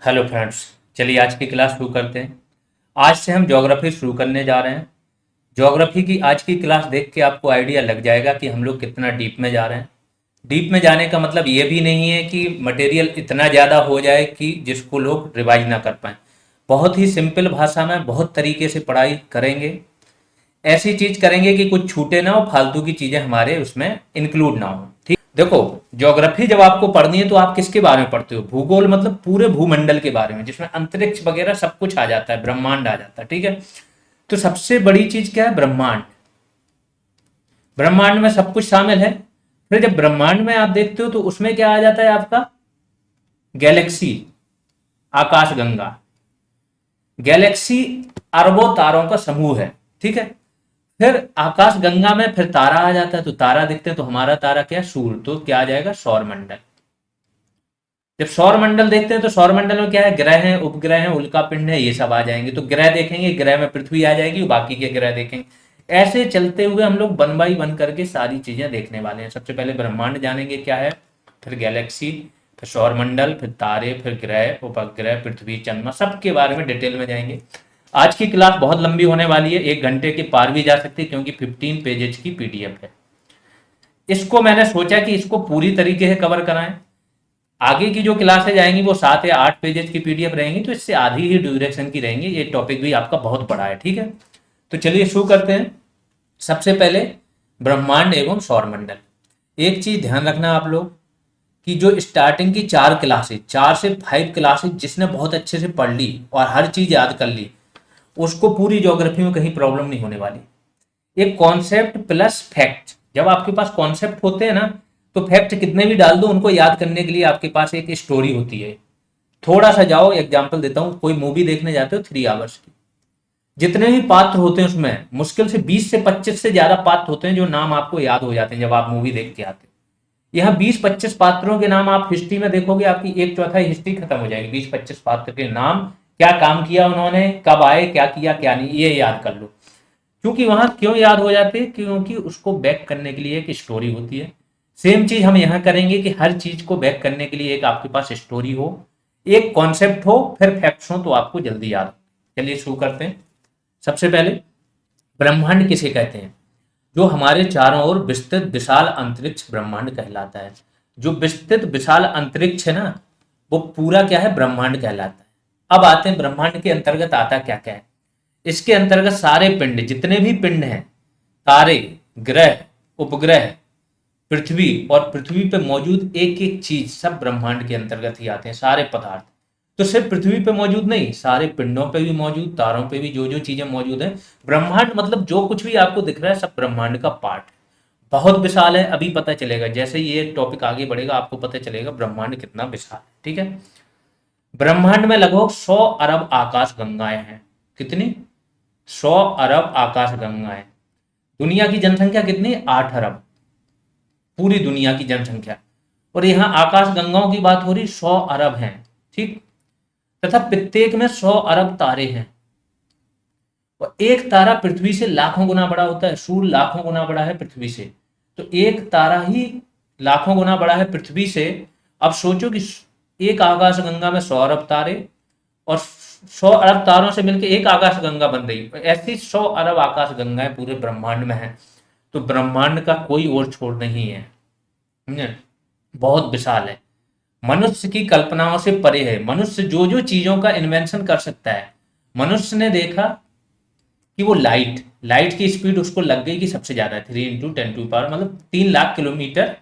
Hello friends. चलिए आज की क्लास शुरू करते हैं। आज से हम ज्योग्राफी शुरू करने जा रहे हैं। ज्योग्राफी की आज की क्लास देख के आपको आइडिया लग जाएगा कि हम लोग कितना डीप में जा रहे हैं। डीप में जाने का मतलब ये भी नहीं है कि मटेरियल इतना ज़्यादा हो जाए कि जिसको लोग रिवाइज ना कर पाएँ। बहुत ही सिंपल भाषा में बहुत तरीके से पढ़ाई करेंगे। ऐसी चीज़ करेंगे कि कुछ छूटे ना हो, फालतू की चीज़ें हमारे उसमें इंक्लूड ना हो। ठीक, देखो, ज्योग्राफी जब आपको पढ़नी है तो आप किसके बारे में पढ़ते हो? भूगोल मतलब पूरे भूमंडल के बारे में, जिसमें अंतरिक्ष वगैरह सब कुछ आ जाता है, ब्रह्मांड आ जाता है। ठीक है, तो सबसे बड़ी चीज क्या है? ब्रह्मांड। ब्रह्मांड में सब कुछ शामिल है। फिर जब ब्रह्मांड में आप देखते हो तो उसमें क्या आ जाता है आपका? गैलेक्सी, आकाशगंगा। गैलेक्सी अरबों तारों का समूह है। ठीक है, फिर आकाश गंगा में फिर तारा आ जाता है, तो तारा दिखते हैं, तो हमारा तारा क्या है? सूर्य। तो क्या आ जाएगा? सौर मंडल। जब सौर मंडल देखते हैं तो सौर मंडल में क्या है? ग्रह हैं, उपग्रह हैं, उल्का पिंड है, ये सब आ जाएंगे। तो ग्रह देखेंगे, ग्रह में पृथ्वी आ जाएगी, बाकी के ग्रह देखेंगे। ऐसे चलते हुए हम लोग वन बाई वन करके सारी चीजें देखने वाले हैं। सबसे पहले ब्रह्मांड जानेंगे क्या है, फिर गैलेक्सी, फिर सौर मंडल, फिर तारे, फिर ग्रह, उपग्रह, पृथ्वी, चंद्रमा, सबके बारे में डिटेल में जाएंगे। आज की क्लास बहुत लंबी होने वाली है, 1 घंटे के पार भी जा सकती है, क्योंकि 15 पेजेज की पीडीएफ है। इसको मैंने सोचा कि इसको पूरी तरीके से कवर कराएं। आगे की जो क्लासेज आएंगी वो 7 या 8 पेजेज की पीडीएफ रहेंगी, तो इससे आधी ही ड्यूरेशन की रहेंगी। ये टॉपिक भी आपका बहुत बड़ा है। ठीक है, तो चलिए शुरू करते हैं। सबसे पहले ब्रह्मांड एवं सौरमंडल। एक चीज ध्यान रखना आप लोग कि जो स्टार्टिंग की 4 क्लासेज, 4 से 5 क्लासेज जिसने बहुत अच्छे से पढ़ ली और हर चीज याद कर ली, उसको पूरी ज्योग्राफी में कहीं प्रॉब्लम नहीं होने वाली। एक कॉन्सेप्ट प्लस फैक्ट, जब आपके पास कॉन्सेप्ट होते हैं ना, तो फैक्ट कितने भी डाल दो, उनको याद करने के लिए आपके पास एक स्टोरी होती है। थोड़ा सा जाओ, एग्जांपल देता हूँ, कोई मूवी देखने जाते हो 3 आवर्स की, जितने भी पात्र होते हैं उसमें मुश्किल से 20 से 25 से ज्यादा पात्र होते हैं जो नाम आपको याद हो जाते हैं जब आप मूवी देख के आते हो। यहाँ 20-25 पात्रों के नाम आप हिस्ट्री में देखोगे, आपकी 1/4 हिस्ट्री खत्म हो जाएगी। 20-25 पात्र के नाम, क्या काम किया उन्होंने, कब आए, क्या किया क्या नहीं, ये याद कर लो। क्योंकि वहां क्यों याद हो जाते हैं? क्योंकि उसको बैक करने के लिए एक स्टोरी होती है। सेम चीज हम यहाँ करेंगे कि हर चीज को बैक करने के लिए एक आपके पास स्टोरी हो, एक कॉन्सेप्ट हो, फिर फैक्ट्स हो, तो आपको जल्दी याद हो। चलिए शुरू करते हैं। सबसे पहले ब्रह्मांड किसे कहते हैं? जो हमारे चारों ओर विस्तृत विशाल अंतरिक्ष ब्रह्मांड कहलाता है। जो विस्तृत विशाल अंतरिक्ष है ना, वो पूरा क्या है? ब्रह्मांड कहलाता है। अब आते हैं ब्रह्मांड के अंतर्गत आता क्या क्या है। इसके अंतर्गत सारे पिंड, जितने भी पिंड हैं, तारे, ग्रह, उपग्रह, पृथ्वी और पृथ्वी पे मौजूद एक एक चीज, सब ब्रह्मांड के अंतर्गत ही आते हैं। सारे पदार्थ तो सिर्फ पृथ्वी पे मौजूद नहीं, सारे पिंडों पे भी मौजूद, तारों पे भी जो जो चीजें मौजूद है। ब्रह्मांड मतलब जो कुछ भी आपको दिख रहा है सब ब्रह्मांड का पार्ट है। बहुत विशाल है, अभी पता चलेगा, जैसे ये टॉपिक आगे बढ़ेगा आपको पता चलेगा ब्रह्मांड कितना विशाल है। ठीक है, ब्रह्मांड में लगभग 100 अरब आकाश गंगाएं हैं। कितनी? 100 अरब आकाश गंगाएं। दुनिया की जनसंख्या कितनी? 8 अरब, पूरी दुनिया की जनसंख्या। और यहाँ आकाश गंगाओं की बात हो रही, 100 अरब हैं। ठीक, तथा प्रत्येक में 100 अरब तारे हैं। और एक तारा पृथ्वी से लाखों गुना बड़ा होता है। सूर्य लाखों गुना बड़ा है पृथ्वी से, तो एक तारा ही लाखों गुना बड़ा है पृथ्वी से। अब सोचो कि एक आकाश गंगा में 100 अरब तारे, और 100 अरब तारों से मिलकर एक आकाश गंगा बन रही, ऐसी 100 अरब आकाश गंगाएं पूरे ब्रह्मांड में है। तो ब्रह्मांड का कोई और छोर नहीं है, समझे? बहुत विशाल है, मनुष्य की कल्पनाओं से परे है। मनुष्य जो जो चीजों का इन्वेंशन कर सकता है, मनुष्य ने देखा कि वो लाइट लाइट की स्पीड उसको लग गई कि सबसे ज्यादा 3 × 10⁻, मतलब 3 लाख किलोमीटर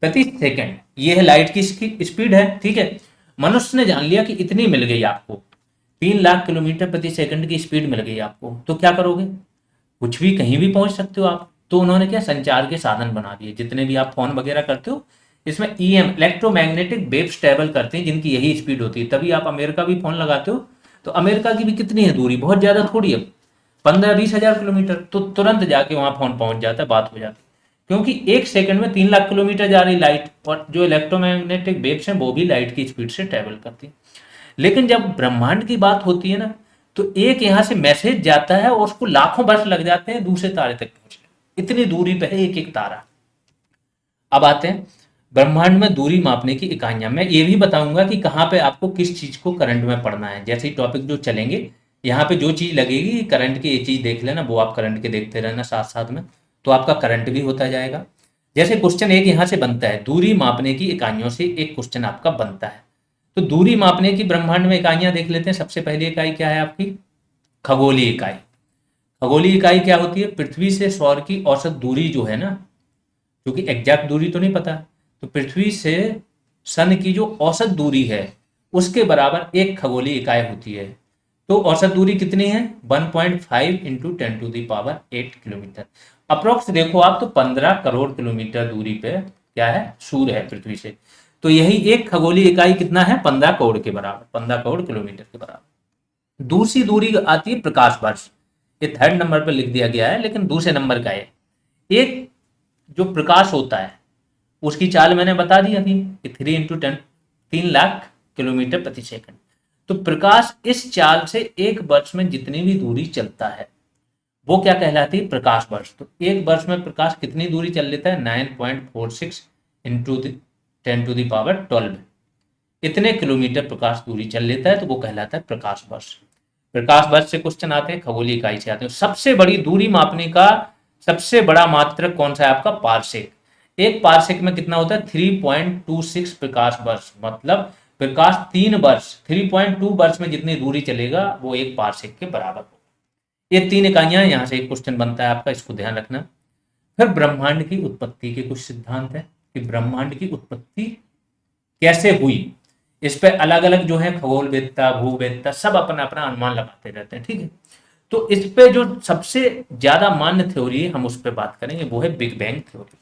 प्रति सेकंड, ये है लाइट की स्पीड है। ठीक है, मनुष्य ने जान लिया कि इतनी मिल गई आपको, 3 लाख किलोमीटर प्रति सेकंड की स्पीड मिल गई आपको, तो क्या करोगे? कुछ भी कहीं भी पहुंच सकते हो आप। तो उन्होंने क्या संचार के साधन बना दिए। जितने भी आप फोन वगैरह करते हो, इसमें इलेक्ट्रोमैग्नेटिक वेव्स ट्रेवल करते हैं, जिनकी यही स्पीड होती है। तभी आप अमेरिका भी फोन लगाते हो, तो अमेरिका की भी कितनी है दूरी? बहुत ज्यादा थोड़ी है, 15-20 हज़ार किलोमीटर, तो तुरंत जाके वहां फोन पहुंच जाता है, बात हो जाती है। क्योंकि 1 सेकंड में 3 लाख किलोमीटर जा रही लाइट, और जो इलेक्ट्रोमैग्नेटिक वेव्स हैं वो भी लाइट की स्पीड से ट्रेवल करती है। लेकिन जब ब्रह्मांड की बात होती है ना, तो एक यहां से मैसेज जाता है और उसको लाखों वर्ष लग जाते हैं दूसरे तारे तक पहुंचने। इतनी दूरी पे है एक एक तारा। अब आते हैं ब्रह्मांड में दूरी मापने की इकाइयां, मैं ये भी बताऊंगा कि कहाँ पे आपको किस चीज को करंट में पढ़ना है। जैसे ही टॉपिक जो चलेंगे, यहाँ पे जो चीज लगेगी करंट की, ये चीज देख लेना, वो आप करंट के देखते रहना साथ साथ में, तो आपका करंट भी होता जाएगा। जैसे क्वेश्चन एक यहाँ से बनता है, दूरी मापने की इकाइयों से एक क्वेश्चन आपका बनता है। तो दूरी मापने की ब्रह्मांड में इकाइयां देख लेते हैं। सबसे पहली इकाई क्या है आपकी? खगोलीय इकाई। खगोलीय इकाई क्या होती है? पृथ्वी से सौर की औसत दूरी जो है ना, क्योंकि एग्जैक्ट दूरी तो नहीं पता, तो पृथ्वी से सन की जो औसत दूरी है उसके बराबर एक खगोलीय इकाई होती है। तो औसत दूरी कितनी है? 1.5 इंटू 10⁸ किलोमीटर। अप्रोक्स देखो आप तो 15 करोड़ किलोमीटर दूरी पे क्या है? सूर्य है पृथ्वी से। तो यही एक खगोलीय इकाई कितना है? 15 करोड़ के बराबर, 15 करोड़ किलोमीटर के बराबर। दूसरी दूरी आती है प्रकाश वर्ष। ये थर्ड नंबर पर लिख दिया गया है, लेकिन दूसरे नंबर का है। एक जो प्रकाश होता है उसकी चाल मैंने बता दी अभी कि 3 × 10, 3 लाख किलोमीटर प्रति सेकंड। तो प्रकाश इस चाल से एक वर्ष में जितनी भी दूरी चलता है वो क्या कहलाती है? प्रकाश वर्ष। तो एक वर्ष में प्रकाश कितनी दूरी चल लेता है? 9.46 इंटू 10⁻12, इतने किलोमीटर प्रकाश दूरी चल लेता है, तो वो कहलाता है प्रकाश वर्ष। प्रकाश वर्ष से क्वेश्चन आते हैं, खगोलीय इकाई से आते हैं। सबसे बड़ी दूरी मापने का सबसे बड़ा मात्रक कौन सा है आपका? पारसेक। एक पारसेक में कितना होता है? 3.26 प्रकाश वर्ष। मतलब प्रकाश 3 वर्ष, 3.2 वर्ष में जितनी दूरी चलेगा वो एक पारसेक के बराबर होगा। ये 3 इकाइयां, यहां से एक क्वेश्चन बनता है आपका, इसको ध्यान रखना। फिर ब्रह्मांड की उत्पत्ति के कुछ सिद्धांत है कि ब्रह्मांड की उत्पत्ति कैसे हुई। इस पे अलग अलग जो है खगोलवेत्ता, भूवेत्ता सब अपना अपना अनुमान लगाते रहते हैं, ठीक है। तो इस पे जो सबसे ज्यादा मान्य थ्योरी है हम उस पर बात करेंगे, वो है बिग बैंग थ्योरी।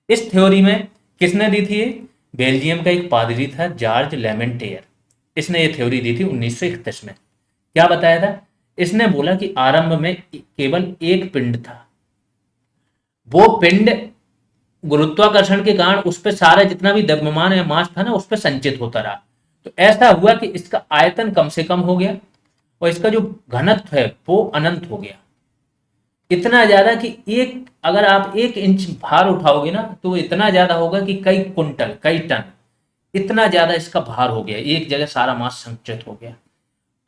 इस थ्योरी में किसने दी थी? बेल्जियम का एक पादरी था, जॉर्ज लेमेंटेयर। इसने ये थ्योरी दी थी 1931 में। क्या बताया था? इसने बोला कि आरंभ में केवल एक पिंड था, वो पिंड गुरुत्वाकर्षण के कारण उस पर सारा जितना भी द्रव्यमान या मास था ना उस पर संचित होता रहा। तो ऐसा हुआ कि इसका आयतन कम से कम हो गया और इसका जो घनत्व है वो अनंत हो गया। इतना ज्यादा कि एक अगर आप 1 इंच भार उठाओगे ना तो इतना ज्यादा होगा कि कई कुंटल, कई टन, इतना ज्यादा इसका भार हो गया, एक जगह सारा मास संचित हो गया।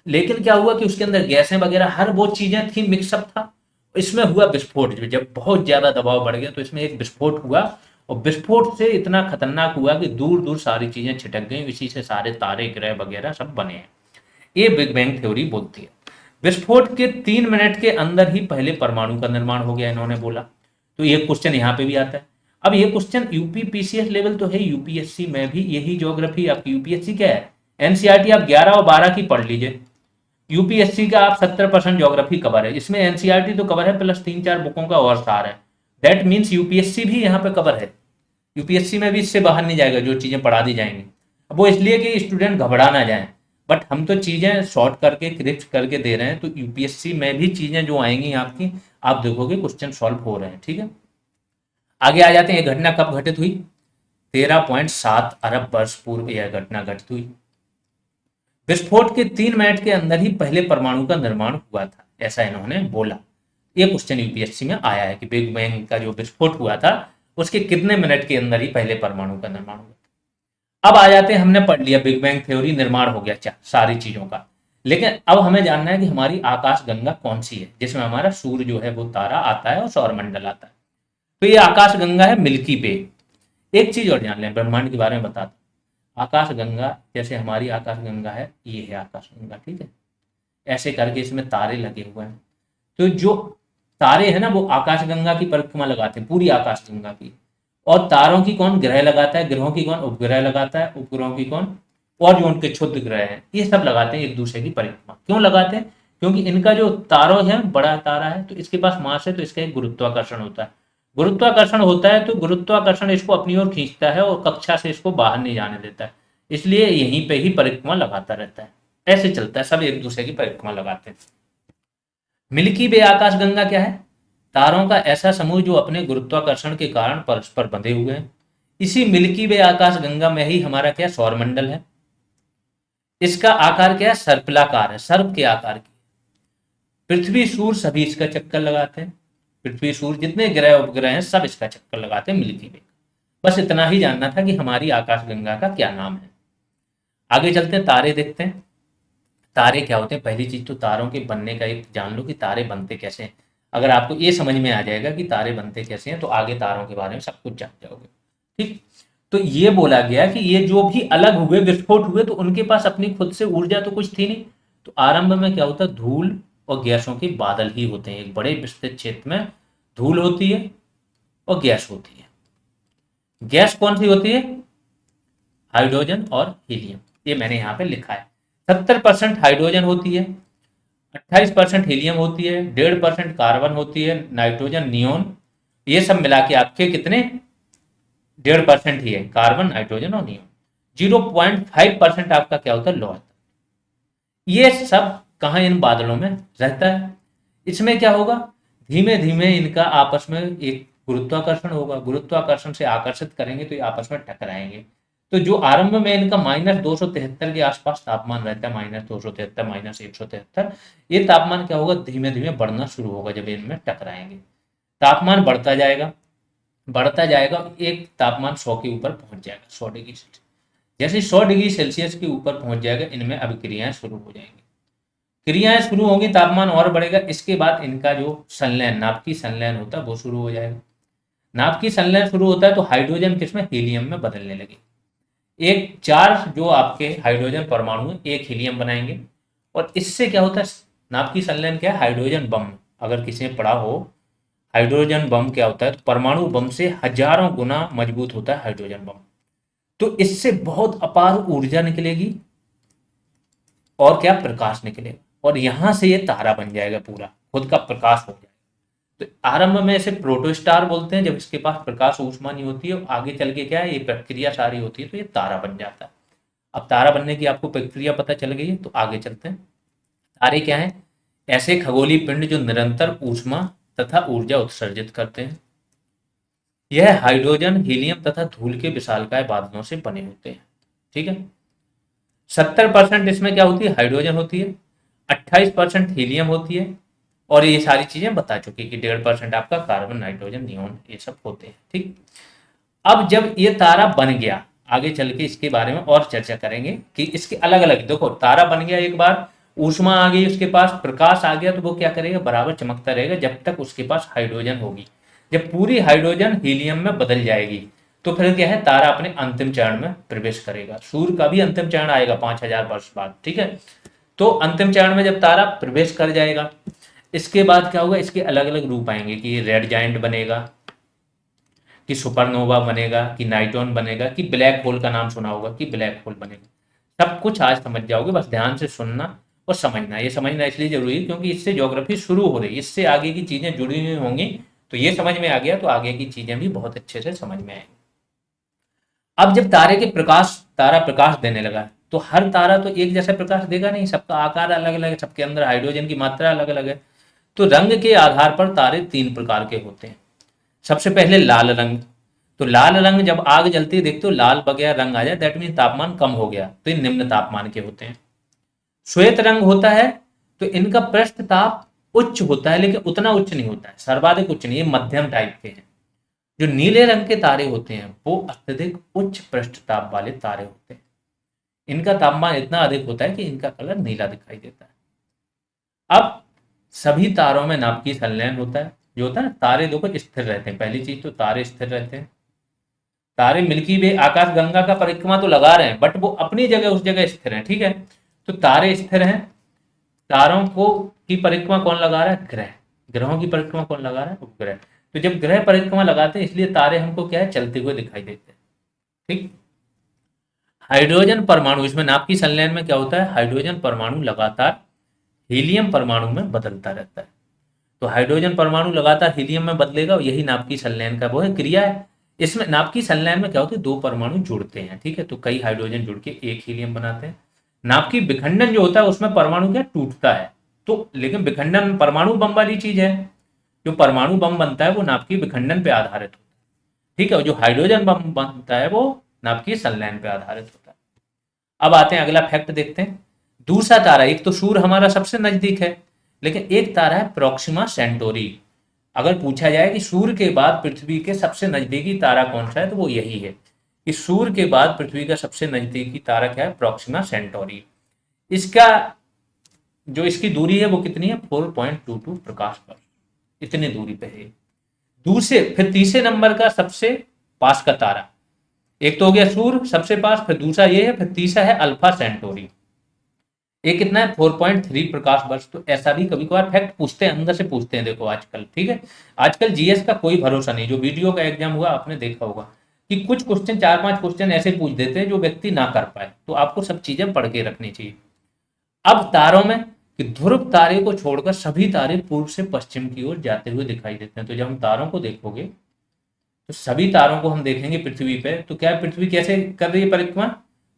लेकिन क्या हुआ कि उसके अंदर गैसें वगैरह हर वो चीजें थी, मिक्सअप था। इसमें हुआ विस्फोट। जब बहुत ज्यादा दबाव बढ़ गया तो इसमें एक विस्फोट हुआ, और विस्फोट से इतना खतरनाक हुआ कि दूर दूर सारी चीजें छिटक गई। इसी से सारे तारे, ग्रह वगैरह सब बने हैं। ये बिग बैंग थ्योरी बोलती है। विस्फोट के 3 मिनट के अंदर ही पहले परमाणु का निर्माण हो गया, इन्होंने बोला। तो ये क्वेश्चन यहाँ पे भी आता है। अब ये क्वेश्चन यूपी पीसीएस लेवल तो है, यूपीएससी में भी यही ज्योग्राफी आपकी। यूपीएससी क्या है? एनसीईआरटी आप 11 और 12 की पढ़ लीजिए। यूपीएससी का आप 70% ज्योग्राफी कवर है, इसमें एनसीईआरटी तो कवर है प्लस 3-4 बुकों का और सार है। दैट मीन्स यूपीएससी भी यहाँ पे कवर है। यूपीएससी में भी इससे बाहर नहीं जाएगा जो चीजें पढ़ा दी जाएंगी। अब वो इसलिए कि स्टूडेंट घबरा ना जाए, बट हम तो चीजें शॉर्ट करके क्रिप्ट करके दे रहे हैं, तो यूपीएससी में भी चीजें जो आएंगी आपकी, आप देखोगे क्वेश्चन सॉल्व हो रहे हैं, ठीक है। आगे आ जाते हैं। ये घटना कब घटित हुई? 13.7 अरब वर्ष पूर्व यह घटना घटित हुई। विस्फोट के 3 मिनट के अंदर ही पहले परमाणु का निर्माण हुआ था, ऐसा इन्होंने बोला। ये क्वेश्चन यूपीएससी में आया है कि बिग बैंग का जो विस्फोट हुआ था उसके कितने मिनट के अंदर ही पहले परमाणु का निर्माण हुआ। अब आ जाते हैं, हमने पढ़ लिया बिग बैंग थ्योरी, निर्माण हो गया सारी चीजों का। लेकिन अब हमें जानना है कि हमारी आकाश गंगा कौन सी है जिसमें हमारा सूर्य जो है वो तारा आता है और सौरमंडल आता है। तो ये आकाश गंगा है मिल्की वे। एक चीज और जान लें ब्रह्मांड के बारे में बताता। आकाश गंगा, जैसे हमारी आकाश गंगा है, ये है आकाश गंगा, ठीक है। ऐसे करके इसमें तारे लगे हुए हैं। तो जो तारे हैं ना वो आकाश गंगा की परिक्रमा लगाते हैं, पूरी आकाश गंगा की। और तारों की कौन ग्रह लगाता है, ग्रहों की कौन उपग्रह लगाता है, उपग्रहों की कौन, और जो उनके क्षुद्र ग्रह हैं ये सब लगाते हैं एक दूसरे की परिक्रमा। क्यों लगाते हैं? क्योंकि इनका जो तारों है, बड़ा तारा है तो इसके पास मास है, तो इसका एक गुरुत्वाकर्षण होता है। गुरुत्वाकर्षण होता है तो गुरुत्वाकर्षण इसको अपनी ओर खींचता है और कक्षा से इसको बाहर नहीं जाने देता है, इसलिए यहीं पे ही परिक्रमा लगाता रहता है। ऐसे चलता है, सब एक दूसरे की परिक्रमा लगाते हैं। मिल्की वे आकाश गंगा क्या है? तारों का ऐसा समूह जो अपने गुरुत्वाकर्षण के कारण परस्पर बंधे हुए हैं। इसी मिल्की वे आकाश गंगा में ही हमारा क्या सौरमंडल है। इसका आकार क्या है? सर्पिलाकार है, सर्प के आकार की। पृथ्वी सूर्य सभी इसका चक्कर लगाते हैं। पृथ्वी सूर्य जितने ग्रह उपग्रह हैं सब इसका चक्कर लगाते हैं मिल्की वे। बस इतना ही जानना था कि हमारी आकाशगंगा का क्या नाम है। आगे चलते हैं, तारे देखते हैं। तारे क्या होते हैं? पहली चीज तो तारों के बनने का एक जान लो कि तारे बनते कैसे हैं। अगर आपको ये समझ में आ जाएगा कि तारे बनते कैसे हैं तो आगे तारों के बारे में सब कुछ जान जाओगे। ठीक। तो ये बोला गया कि ये जो भी अलग हुए, विस्फोट हुए, तो उनके पास अपनी खुद से ऊर्जा तो कुछ थी नहीं। तो आरंभ में क्या होता है? धूल और गैसों के बादल ही होते हैं। एक बड़े विस्तृत क्षेत्र में धूल होती है और गैस होती है। गैस कौन सी होती है? हाइड्रोजन और हीलियम। ये मैंने यहाँ पे लिखा है। 70% हाइड्रोजन होती है, 28% हीलियम होती है, 1.5% कार्बन होती है, नाइट्रोजन, नियोन। ये सब मिला के आपके कितने? 1.5% ही है, कार्बन, नाइट्रोजन और नियोन। 0.5% आपका क्या होता है? लौह। ये सब कहाँ? इन बादलों में रहता है। इसमें क्या होगा? धीमे धीमे इनका आपस में एक गुरुत्वाकर्षण होगा, गुरुत्वाकर्षण से आकर्षित करेंगे तो ये आपस में टकराएंगे। तो जो आरंभ में इनका -273 के आसपास तापमान रहता है, -273, -173, ये तापमान क्या होगा? धीमे धीमे बढ़ना शुरू होगा जब इनमें टकराएंगे। तापमान बढ़ता जाएगा, बढ़ता जाएगा, एक तापमान 100 के ऊपर पहुंच जाएगा, 100 डिग्री सेल्सियस। जैसे 100 डिग्री सेल्सियस के ऊपर पहुंच जाएगा, इनमें अभिक्रियाएं शुरू हो जाएंगी। क्रियाएं शुरू होंगी, तापमान और बढ़ेगा। इसके बाद इनका जो संलयन, नाभिकीय संलयन होता है, वो शुरू हो जाएगा। नाभिकीय संलयन शुरू होता है तो हाइड्रोजन किसमें? हीलियम में बदलने लगे। एक 4 जो आपके हाइड्रोजन परमाणु हैं, एक हीलियम बनाएंगे। और इससे क्या होता है? नाभिकीय संलयन क्या है? Hydrogen bomb. अगर किसी ने पढ़ा हो हाइड्रोजन बम क्या होता है, तो परमाणु बम से हजारों गुना मजबूत होता है हाइड्रोजन बम। तो इससे बहुत अपार ऊर्जा निकलेगी और क्या? प्रकाश निकलेगा, और यहां से ये तारा बन जाएगा, पूरा खुद का प्रकाश हो जाएगा। तो आरंभ में इसे प्रोटोस्टार बोलते हैं, जब इसके पास प्रकाश ऊष्मा नहीं होती है। आगे चल के क्या है? ये प्रक्रिया सारी होती है तो ये तारा बन जाता है। अब तारा बनने की आपको प्रक्रिया पता चल गई है, तो आगे चलते हैं। तारे क्या है? ऐसे खगोलीय पिंड जो निरंतर ऊष्मा तथा ऊर्जा उत्सर्जित करते हैं। यह हाइड्रोजन, हीलियम तथा धूल के विशालकाय बादलों से बने होते हैं। ठीक है। 70% इसमें क्या होती है? हाइड्रोजन होती है, 28% हीलियम होती है, और ये सारी चीजें बता चुकी कि 1.5% आपका कार्बन, नाइट्रोजन, नियोन, ये सब होते हैं। ठीक। अब जब ये तारा बन गया, आगे चल के इसके बारे में और चर्चा करेंगे कि इसके अलग अलग, देखो तारा बन गया, एक बार ऊष्मा आ गई उसके पास, प्रकाश आ गया, तो वो क्या करेगा? बराबर चमकता रहेगा जब तक उसके पास हाइड्रोजन होगी। जब पूरी हाइड्रोजन हीलियम में बदल जाएगी तो फिर क्या है? तारा अपने अंतिम चरण में प्रवेश करेगा। सूर्य का भी अंतिम चरण आएगा 5000 वर्ष बाद। ठीक है। तो अंतिम चरण में जब तारा प्रवेश कर जाएगा, इसके बाद क्या होगा? इसके अलग अलग रूप आएंगे कि रेड जाइंट बनेगा, कि सुपरनोवा बनेगा, कि नाइट्रॉन बनेगा, कि ब्लैक होल का नाम सुना होगा, कि ब्लैक होल बनेगा। सब कुछ आज समझ जाओगे, बस ध्यान से सुनना और समझना। ये समझना इसलिए जरूरी है क्योंकि इससे ज्योग्राफी शुरू हो रही है, इससे आगे की चीजें जुड़ी हुई होंगी। तो ये समझ में आ गया तो आगे की चीजें भी बहुत अच्छे से समझ में आएंगी। अब जब तारे के प्रकाश, तारा प्रकाश देने लगा, तो हर तारा तो एक जैसा प्रकाश देगा नहीं, सबका आकार अलग अलग है, सबके अंदर हाइड्रोजन की मात्रा अलग अलग है। तो रंग के आधार पर तारे 3 प्रकार के होते हैं। सबसे पहले लाल रंग। तो लाल रंग, जब आग जलती है देखते हो लाल वगैरह रंग आ जाए, दैट मीन तापमान कम हो गया, तो ये निम्न तापमान के होते हैं। श्वेत रंग होता है तो इनका पृष्ठ ताप उच्च होता है, लेकिन उतना उच्च नहीं होता है, सर्वाधिक उच्च नहीं, ये मध्यम टाइप के हैं। जो नीले रंग के तारे होते हैं वो अत्यधिक उच्च पृष्ठ ताप वाले तारे होते हैं। इनका तापमान इतना अधिक होता है कि इनका कलर नीला दिखाई देता है। अब सभी तारों में नाभिकीय संलयन होता है। जो होता है ना, तारे देखो स्थिर रहते हैं, पहली चीज तो तारे स्थिर रहते हैं। तारे मिल्की वे, आकाश गंगा का परिक्रमा तो लगा रहे हैं, बट वो अपनी जगह उस जगह स्थिर हैं। ठीक है। तो तारे स्थिर हैं। तारों को की परिक्रमा कौन लगा रहा है? ग्रह। ग्रहों की परिक्रमा कौन लगा रहा है? उपग्रह। तो जब ग्रह परिक्रमा लगाते हैं इसलिए तारे हमको क्या है? चलते हुए दिखाई देते हैं। ठीक। हाइड्रोजन परमाणु, इसमें नाभिकीय संलयन में क्या होता है? हाइड्रोजन परमाणु लगातार हीलियम परमाणु में बदलता रहता है। तो हाइड्रोजन परमाणु लगातार हीलियम में बदलेगा, यही नाभिकीय संलयन का वो है, क्रिया है। इसमें नाभिकीय संलयन में क्या होता है? 2 परमाणु जुड़ते हैं। ठीक है। तो कई हाइड्रोजन जुड़ के एक हीलियम बनाते हैं। नाभिकीय विखंडन जो होता है उसमें परमाणु क्या टूटता है, तो लेकिन विखंडन परमाणु बम वाली चीज है। जो परमाणु बम बनता है वो नाभिकीय विखंडन पे आधारित होता है। ठीक है। और जो हाइड्रोजन बम बनता है वो नाभिकीय संलयन पे आधारित होता है। अब आते हैं अगला फैक्ट देखते हैं। दूसरा तारा, एक तो सूर्य हमारा सबसे नजदीक है, लेकिन एक तारा है प्रोक्सिमा सेंटोरी। अगर पूछा जाए कि सूर्य के बाद पृथ्वी के सबसे नजदीकी तारा कौन सा है, तो वो यही है कि सूर्य के बाद पृथ्वी का सबसे नजदीकी तारा क्या है, प्रोक्सिमा सेंटोरी। इसका जो इसकी दूरी है वो कितनी है, 4.22 प्रकाश वर्ष, इतनी दूरी पे है। दूसरे फिर तीसरे नंबर का सबसे पास का तारा, एक तो हो गया सूर्य सबसे पास, फिर दूसरा ये है, फिर तीसरा है अल्फा सेंटोरी। ये कितना है, 4.3 प्रकाश वर्ष। तो ऐसा भी कभी कभार फैक्ट पूछते हैं, अंदर से पूछते हैं, देखो आजकल, ठीक है। आजकल जीएस का कोई भरोसा नहीं। जो वीडियो का एग्जाम हुआ आपने देखा होगा कि कुछ क्वेश्चन, 4-5 क्वेश्चन ऐसे पूछ देते हैं जो व्यक्ति ना कर पाए, तो आपको सब चीजें पढ़ के रखनी चाहिए। अब तारों में कि ध्रुव तारे को छोड़कर सभी तारे पूर्व से पश्चिम की ओर जाते हुए दिखाई देते हैं। तो जब हम तारों को देखोगे तो सभी तारों को हम देखेंगे पृथ्वी पे, तो क्या पृथ्वी कैसे कर रही है परिक्रमा,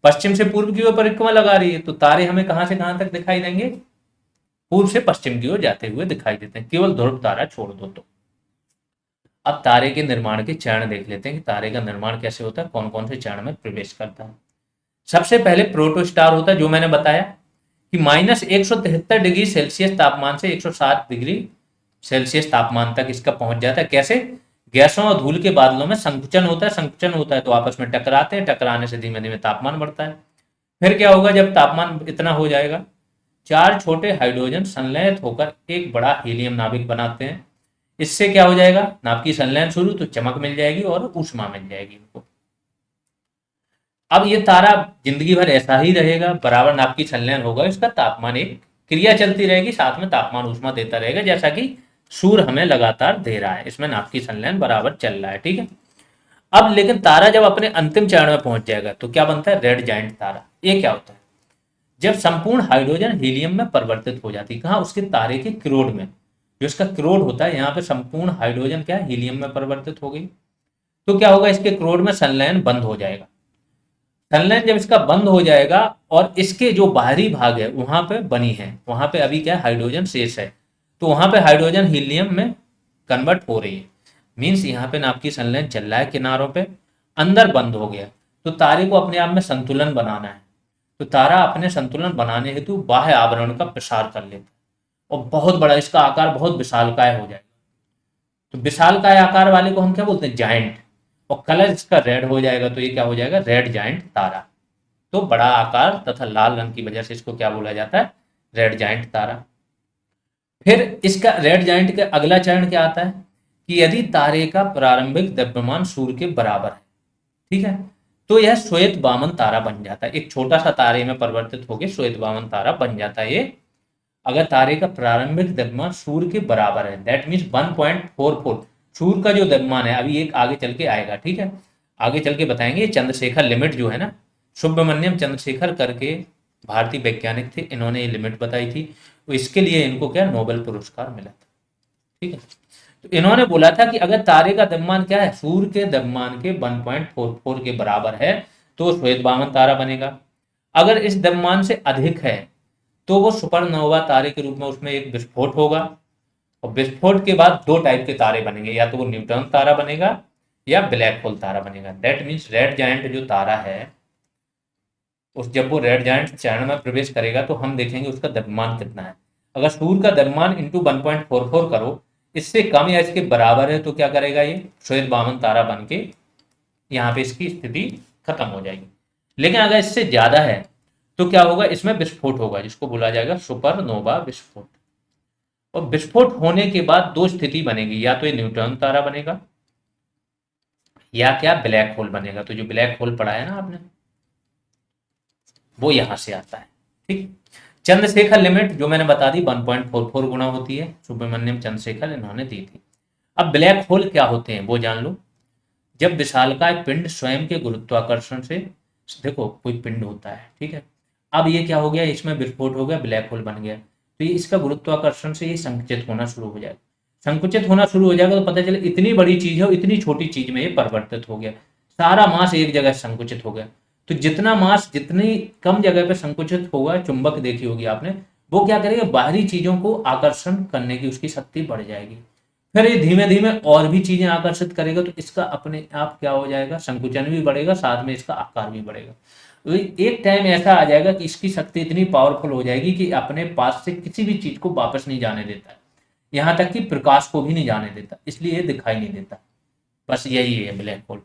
पश्चिम से पूर्व की ओर परिक्रमा लगा रही है। तो तारे हमें कहां से कहां तक दिखाई देंगे, पूर्व से पश्चिम की ओर जाते हुए दिखाई देते हैं, केवल ध्रुव तारा छोड़ दो तो। अब तारे के निर्माण के चरण देख लेते हैं कि तारे का निर्माण कैसे होता है, कौन कौन से चरण में प्रवेश करता है। सबसे पहले प्रोटोस्टार होता है, जो मैंने बताया कि -173 डिग्री सेल्सियस तापमान से 107 डिग्री सेल्सियस तापमान तक इसका पहुंच जाता है। कैसे, गैसों और धूल के बादलों में संकुचन होता है, संकुचन होता है तो आपस में टकराते हैं, टकराने से धीमे धीमे तापमान बढ़ता है। फिर क्या होगा, जब तापमान इतना हो जाएगा, 4 छोटे हाइड्रोजन संलयित होकर एक बड़ा हीलियम नाभिक बनाते हैं। इससे क्या हो जाएगा, नाभिक की संलयन शुरू, तो चमक मिल जाएगी और ऊष्मा मिल जाएगी इनको। अब ये तारा जिंदगी भर ऐसा ही रहेगा, बराबर नाभिक की संलयन होगा, इसका तापमान, एक क्रिया चलती रहेगी, साथ में तापमान ऊष्मा देता रहेगा, जैसा कि सूर्य हमें लगातार दे रहा है, इसमें नाभिक की संलयन बराबर चल रहा है, ठीक है। अब लेकिन तारा जब अपने अंतिम चरण में पहुंच जाएगा तो क्या बनता है, रेड जायंट तारा। ये क्या होता है, जब संपूर्ण हाइड्रोजन हीलियम में परिवर्तित हो जाती है, कहाँ, उसके तारे के क्रोड में, जो इसका क्रोड होता है, यहाँ पे संपूर्ण हाइड्रोजन क्या है, हीलियम में परिवर्तित हो गई। तो क्या होगा, इसके क्रोड में संलयन बंद हो जाएगा। संलयन जब इसका बंद हो जाएगा और इसके जो बाहरी भाग है वहां पे बनी है, वहां पे अभी क्या हाइड्रोजन शेष है, तो वहां पे हाइड्रोजन हीलियम में कन्वर्ट हो रही है। मीन्स यहाँ पे नाभिक की संलयन चल रहा है किनारों पे, अंदर बंद हो गया। तो तारे को अपने आप में संतुलन बनाना है, तो तारा अपने संतुलन बनाने हेतु बाह्य आवरण का प्रसार कर लेता है और बहुत बड़ा, इसका आकार बहुत विशालकाय हो जाएगा। तो विशालकाय आकार वाले को हम क्या बोलते हैं, जायंट, और कलर इसका रेड हो जाएगा, तो ये क्या हो जाएगा, रेड जायंट तारा। तो बड़ा आकार तथा लाल रंग की वजह से इसको क्या बोला जाता है, रेड जायंट तारा। फिर इसका रेड जायंट का अगला चरण क्या आता है कि यदि तारे का प्रारंभिक द्रव्यमान सूर्य के बराबर है, ठीक है, तो यह श्वेत वामन तारा बन जाता है। एक छोटा सा तारे में परिवर्तित होकर श्वेत वामन तारा बन जाता है ये, अगर तारे का प्रारंभिक द्रव्यमान सूर्य के बराबर है, दैट मीन्स 1.44। सूर्य का जो द्रव्यमान है, अभी एक आगे चल के आएगा, ठीक है, आगे चल के बताएंगे। चंद्रशेखर लिमिट जो है ना, सुब्रमण्यम चंद्रशेखर करके भारतीय वैज्ञानिक थे, इन्होंने ये लिमिट बताई थी, तो इसके लिए इनको क्या नोबेल पुरस्कार मिला था, ठीक है। तो इन्होंने बोला था कि अगर तारे का द्रव्यमान क्या है, सूर्य के द्रव्यमान के 1.44 के बराबर है, तो श्वेत वामन तारा बनेगा। अगर इस द्रव्यमान से अधिक है तो वो सुपरनोवा तारे के रूप में उसमें एक विस्फोट होगा, और विस्फोट के बाद 2 टाइप के तारे बनेंगे, या तो वो न्यूट्रॉन तारा बनेगा या ब्लैक होल तारा बनेगा। दैट मीन्स रेड जायंट जो तारा है, उस जब वो रेड जायंट चरण में प्रवेश करेगा तो हम देखेंगे उसका द्रव्यमान कितना है। अगर सूर्य का द्रव्यमान इंटू 1.44 करो, इससे कम या इसके बराबर है, तो क्या करेगा, ये श्वेत वामन तारा बन के यहाँ पे इसकी स्थिति खत्म हो जाएगी। लेकिन अगर इससे ज्यादा है तो क्या होगा, इसमें विस्फोट होगा, जिसको बोला जाएगा सुपरनोवा विस्फोट। और विस्फोट होने के बाद 2 स्थिति बनेगी, या तो ये न्यूट्रॉन तारा बनेगा या क्या ब्लैक होल बनेगा। तो जो ब्लैक होल पढ़ा है ना आपने, वो यहां से आता है, ठीक। चंद्रशेखर लिमिट जो मैंने बता दी 1.44 गुना होती है, सुब्रमण्यम चंद्रशेखर इन्होंने दी थी। अब ब्लैक होल क्या होते हैं वो जान लो। जब विशालकाय पिंड स्वयं के गुरुत्वाकर्षण से, देखो कोई पिंड होता है, ठीक है, अब ये क्या हो गया, इसमें विस्फोट हो गया, ब्लैक होल बन गया, तो ये इसका गुरुत्वाकर्षण से ये संकुचित होना शुरू हो जाएगा। संकुचित होना शुरू हो जाएगा तो पता चले इतनी बड़ी चीज है, इतनी छोटी चीज में ये परिवर्तित हो गया, सारा मास एक जगह संकुचित हो गया। तो जितना मास जितनी कम जगह पे संकुचित होगा, चुंबक देखी होगी आपने, वो क्या करेगा, बाहरी चीजों को आकर्षण करने की उसकी शक्ति बढ़ जाएगी। फिर ये धीमे धीमे और भी चीजें आकर्षित करेगा, तो इसका अपने आप क्या हो जाएगा, संकुचन भी बढ़ेगा, साथ में इसका आकार भी बढ़ेगा। तो एक टाइम ऐसा आ जाएगा कि इसकी शक्ति इतनी पावरफुल हो जाएगी कि अपने पास से किसी भी चीज को वापस नहीं जाने देता है। यहाँ तक कि प्रकाश को भी नहीं जाने देता, इसलिए ये दिखाई नहीं देता। बस यही है ब्लैक होल,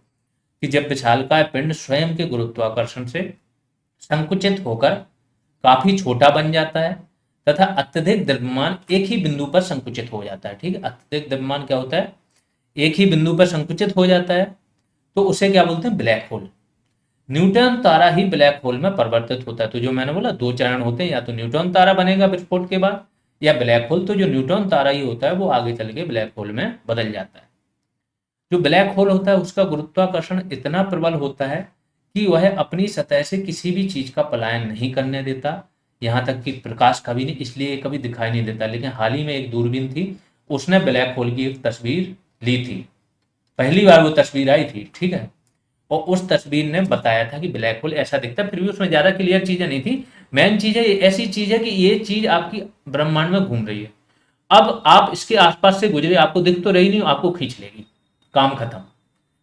कि जब विशालकाय पिंड स्वयं के गुरुत्वाकर्षण से संकुचित होकर काफी छोटा बन जाता है तथा अत्यधिक द्रव्यमान एक ही बिंदु पर संकुचित हो जाता है। ठीक है, अत्यधिक द्रव्यमान क्या होता है, एक ही बिंदु पर संकुचित हो जाता है, तो उसे क्या बोलते हैं, ब्लैक होल। न्यूट्रॉन तारा ही ब्लैक होल में परिवर्तित होता है। तो जो मैंने बोला दो चरण होते हैं, या तो न्यूट्रॉन तारा बनेगा विस्फोट के बाद, या ब्लैक होल। तो जो न्यूट्रॉन तारा ही होता है वो आगे चल के ब्लैक होल में बदल जाता है। जो ब्लैक होल होता है उसका गुरुत्वाकर्षण इतना प्रबल होता है कि वह अपनी सतह से किसी भी चीज का पलायन नहीं करने देता, यहाँ तक कि प्रकाश कभी नहीं, इसलिए कभी दिखाई नहीं देता। लेकिन हाल ही में एक दूरबीन थी, उसने ब्लैक होल की एक तस्वीर ली थी, पहली बार वो तस्वीर आई थी। ठीक है, और उस तस्वीर ने बताया था कि ब्लैक होल ऐसा दिखता है, फिर भी उसमें ज्यादा क्लियर चीजें नहीं थी। मेन चीज है, ऐसी चीज है कि ये चीज आपकी ब्रह्मांड में घूम रही है, अब आप इसके आसपास से गुजरे, आपको दिख तो रही नहीं, आपको खींच लेगी, काम खत्म।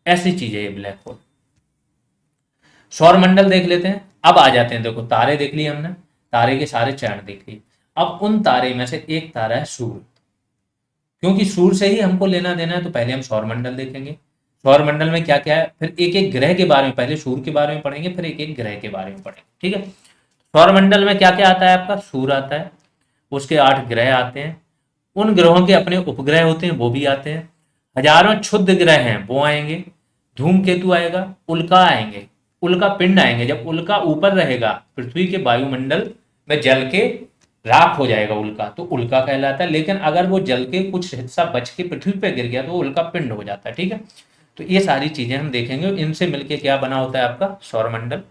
ऐसी चीज है ये ब्लैक होल। सौर मंडल देख लेते हैं, अब आ जाते हैं। देखो तारे देख लिए हमने, तारे के सारे चरण देख लिए। अब उन तारे में से एक तारा है सूर्य, क्योंकि सूर्य से ही हमको लेना देना है, तो पहले हम सौर मंडल देखेंगे। सौर मंडल में क्या क्या है, फिर एक एक ग्रह के बारे में, पहले सूर्य के बारे में पढ़ेंगे, फिर एक एक ग्रह के बारे में पढ़ेंगे। ठीक है, सौर मंडल में क्या क्या आता है, आपका सूर्य आता है, उसके 8 ग्रह आते हैं, उन ग्रहों के अपने उपग्रह होते हैं वो भी आते हैं, हजारों क्षुद्र ग्रह हैं वो आएंगे, धूमकेतु आएगा, उल्का आएंगे, उल्का पिंड आएंगे। जब उल्का ऊपर रहेगा पृथ्वी के वायुमंडल में, जल के राख हो जाएगा उल्का, तो उल्का कहलाता है। लेकिन अगर वो जल के कुछ हिस्सा बच के पृथ्वी पे गिर गया तो वो उल्का पिंड हो जाता है। ठीक है, तो ये सारी चीजें हम देखेंगे, इनसे मिलके क्या बना होता है आपका सौरमंडल।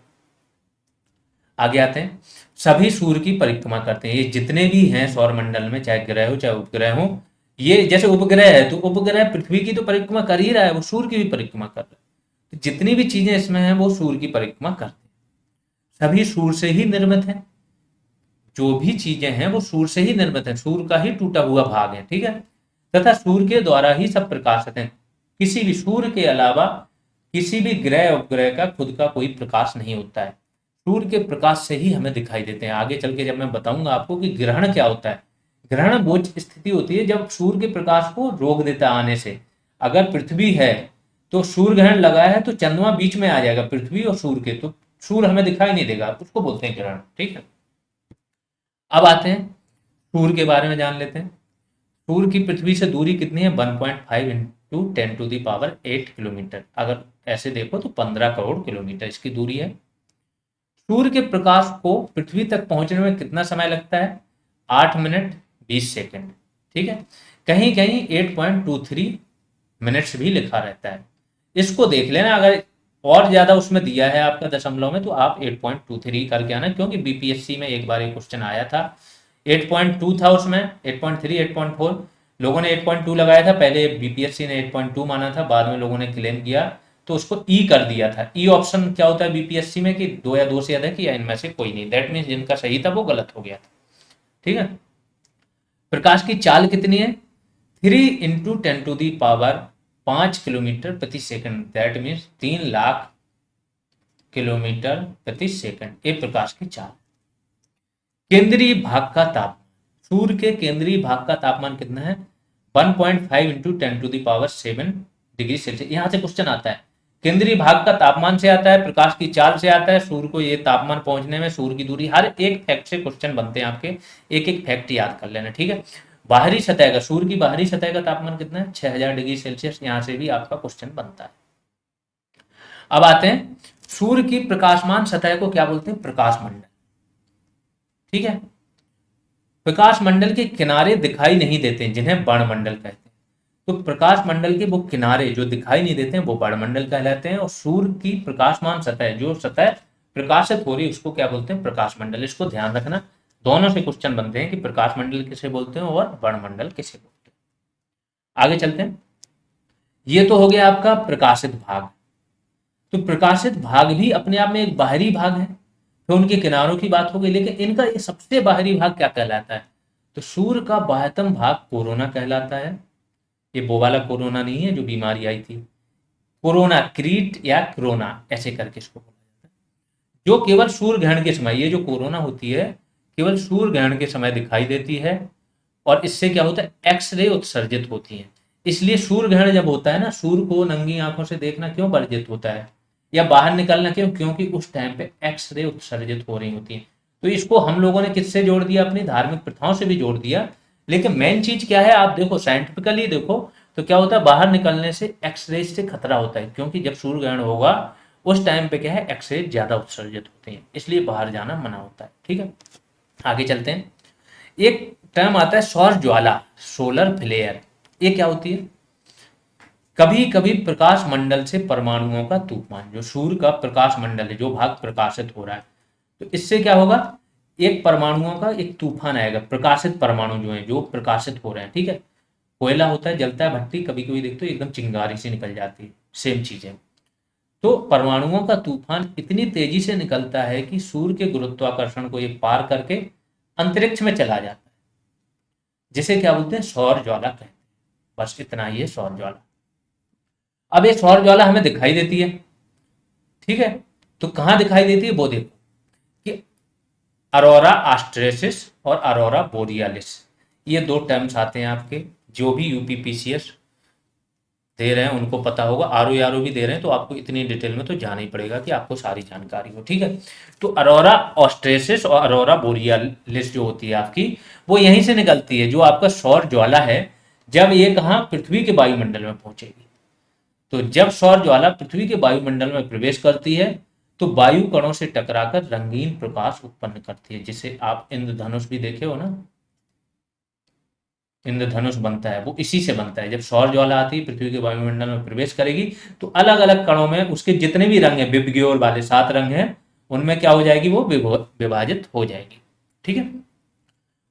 आगे आते हैं, सभी सूर्य की परिक्रमा करते हैं। ये जितने भी हैं सौरमंडल में, चाहे ग्रह हो चाहे उपग्रह हो, ये जैसे उपग्रह है तो उपग्रह पृथ्वी की तो परिक्रमा कर ही रहा है, वो सूर्य की भी परिक्रमा कर रहा है। तो जितनी भी चीजें इसमें हैं वो सूर्य की परिक्रमा करते हैं, सभी सूर्य से ही निर्मित है। जो भी चीजें हैं वो सूर्य से ही निर्मित है, सूर्य का ही टूटा हुआ भाग है। ठीक है, तथा सूर्य के द्वारा ही सब प्रकाशित है, किसी भी सूर्य के अलावा किसी भी ग्रह उपग्रह का खुद का कोई प्रकाश नहीं होता है, सूर्य के प्रकाश से ही हमें दिखाई देते हैं। आगे चल के जब मैं बताऊंगा आपको कि ग्रहण क्या होता है, ग्रहण वो स्थिति होती है जब सूर्य के प्रकाश को रोक देता है आने से। अगर पृथ्वी है तो सूर्य ग्रहण लगा है तो चंद्रमा बीच में आ जाएगा पृथ्वी और सूर्य के, तो सूर्य हमें दिखाई नहीं देगा, उसको बोलते हैं ग्रहण। ठीक है, अब आते हैं सूर्य के बारे में जान लेते हैं। सूर्य की पृथ्वी से दूरी कितनी है, 1.5 इंटू 10⁸ किलोमीटर। अगर ऐसे देखो तो 15 करोड़ किलोमीटर इसकी दूरी है। सूर्य के प्रकाश को पृथ्वी तक पहुंचने में कितना समय लगता है, 8 मिनट 20 सेकंड। ठीक है, कहीं कहीं 8.23 मिनट्स भी लिखा रहता है, इसको देख लेना। अगर और ज्यादा उसमें दिया है आपका दशमलव में तो आप 8.23 करके आना, क्योंकि बीपीएससी में एक बार एक क्वेश्चन आया था, 8.2 था उसमें, 8.3 8.4 लोगों ने 8.2 लगाया था, पहले बीपीएससी ने 8.2 माना था, बाद में लोगों ने क्लेम किया तो उसको ई कर दिया था। ई ऑप्शन क्या होता है बीपीएससी में, कि 2 या 2 से अधिक या इनमें से कोई नहीं, दैट मीन्स जिनका सही था वो गलत हो गया था। ठीक है, प्रकाश की चाल कितनी है, 3 इंटू 10⁵ किलोमीटर प्रति second, that means 3 lakh kilometre प्रति सेकंड, ये प्रकाश की चाल। केंद्रीय भाग का तापमान, सूर्य के केंद्रीय भाग का तापमान कितना है, 1.5 इंटू 10⁷ डिग्री सेल्सियस। यहां से क्वेश्चन आता है, केंद्रीय भाग का तापमान से आता है, प्रकाश की चाल से आता है, सूर्य को ये तापमान पहुंचने में सूर्य की दूरी, हर एक फैक्ट से क्वेश्चन बनते हैं आपके, एक एक फैक्ट याद कर लेना। ठीक है, बाहरी सतह का, सूर्य की बाहरी सतह का तापमान कितना है, 6000 डिग्री सेल्सियस, यहां से भी आपका क्वेश्चन बनता है। अब आते हैं, सूर्य की प्रकाशमान सतह को क्या बोलते हैं, प्रकाश मंडल। ठीक है, प्रकाश मंडल के किनारे दिखाई नहीं देते जिन्हें वर्णमंडल कहते हैं। तो प्रकाश मंडल के वो किनारे जो दिखाई नहीं देते हैं वो वर्णमंडल कहलाते हैं, और सूर्य की प्रकाशमान सतह, जो सतह प्रकाशित हो रही है उसको क्या बोलते हैं, प्रकाश मंडल। इसको ध्यान रखना, दोनों से क्वेश्चन बनते हैं कि प्रकाश मंडल किसे बोलते हैं और वर्णमंडल किसे बोलते हैं। आगे चलते हैं, ये तो हो गया आपका प्रकाशित भाग। तो प्रकाशित भाग भी अपने आप में एक बाहरी भाग है, तो उनके किनारों की बात हो गई, लेकिन इनका ये सबसे बाहरी भाग क्या कहलाता है, तो सूर्य का बाह्यतम भाग कोरोना कहलाता है। ये वो वाला कोरोना नहीं है जो बीमारी आई थी, कोरोना क्रीट या कोरोना ऐसे करके इसको बोला जाता है, जो केवल सूर्य ग्रहण के समय, ये जो कोरोना होती है केवल सूर्य ग्रहण के समय दिखाई देती है, और इससे क्या होता है, एक्स रे उत्सर्जित होती है। इसलिए सूर्य ग्रहण जब होता है ना, सूर्य को नंगी आंखों से देखना क्यों वर्जित होता है या बाहर निकलना क्यों, क्योंकि उस टाइम पे एक्स रे उत्सर्जित हो रही होती है। तो इसको हम लोगों ने किससे जोड़ दिया, अपनी धार्मिक प्रथाओं से भी जोड़ दिया। लेकिन मेन चीज क्या है, आप देखो साइंटिफिकली देखो तो क्या होता है, बाहर निकलने से एक्सरे से खतरा होता है, क्योंकि जब सूर्य ग्रहण होगा उस टाइम पे क्या है, एक्सरे ज्यादा उत्सर्जित होते हैं, इसलिए बाहर जाना मना होता है। ठीक है, आगे चलते हैं। एक टर्म आता है सौर ज्वाला, सोलर फ्लेयर। ये क्या होती है, कभी कभी प्रकाश मंडल से परमाणुओं का तूफान, जो सूर्य का प्रकाश मंडल है, जो भाग प्रकाशित हो रहा है, तो इससे क्या होगा, एक परमाणुओं का एक तूफान आएगा, प्रकाशित परमाणु जो है, जो प्रकाशित हो रहे हैं। ठीक है, कोयला होता है, जलता है भट्टी, कभी कभी देखते हो एकदम चिंगारी से निकल जाती है, सेम चीज है। तो परमाणुओं का तूफान इतनी तेजी से निकलता है कि सूर्य के गुरुत्वाकर्षण को ये पार करके अंतरिक्ष में चला जाता है, जिसे क्या बोलते हैं, सौर ज्वाला कहते हैं। बस इतना ही है सौर ज्वाला। अब ये सौर ज्वाला हमें दिखाई देती है, ठीक है, तो कहाँ दिखाई देती है वो देखो, कि अरोरा ऑस्ट्रेसिस और अरोरा बोरियालिस, ये दो टर्म्स आते हैं आपके, जो भी यूपीपीसीएस दे रहे हैं उनको पता होगा, आरओ भी दे रहे हैं, तो आपको इतनी डिटेल में तो जाना ही पड़ेगा कि आपको सारी जानकारी हो। ठीक है, तो अरोरा ऑस्ट्रेसिस और अरोरा बोरियालिस जो होती है आपकी, वो यहीं से निकलती है, जो आपका सौर ज्वाला है, जब ये कहाँ, पृथ्वी के वायुमंडल में पहुंचेगी। तो जब सौर ज्वाला पृथ्वी के वायुमंडल में प्रवेश करती है, तो वायु कणों से टकराकर रंगीन प्रकाश उत्पन्न करती है, जिसे आप इंद्रधनुष भी देखे हो ना, इंद्रधनुष बनता है वो इसी से बनता है। जब सौर ज्वाला आती है, पृथ्वी के वायुमंडल में प्रवेश करेगी, तो अलग अलग कणों में उसके जितने भी रंग हैं, विबग्योर वाले 7 रंग हैं, उनमें क्या हो जाएगी, वो विभाजित हो जाएगी। ठीक है,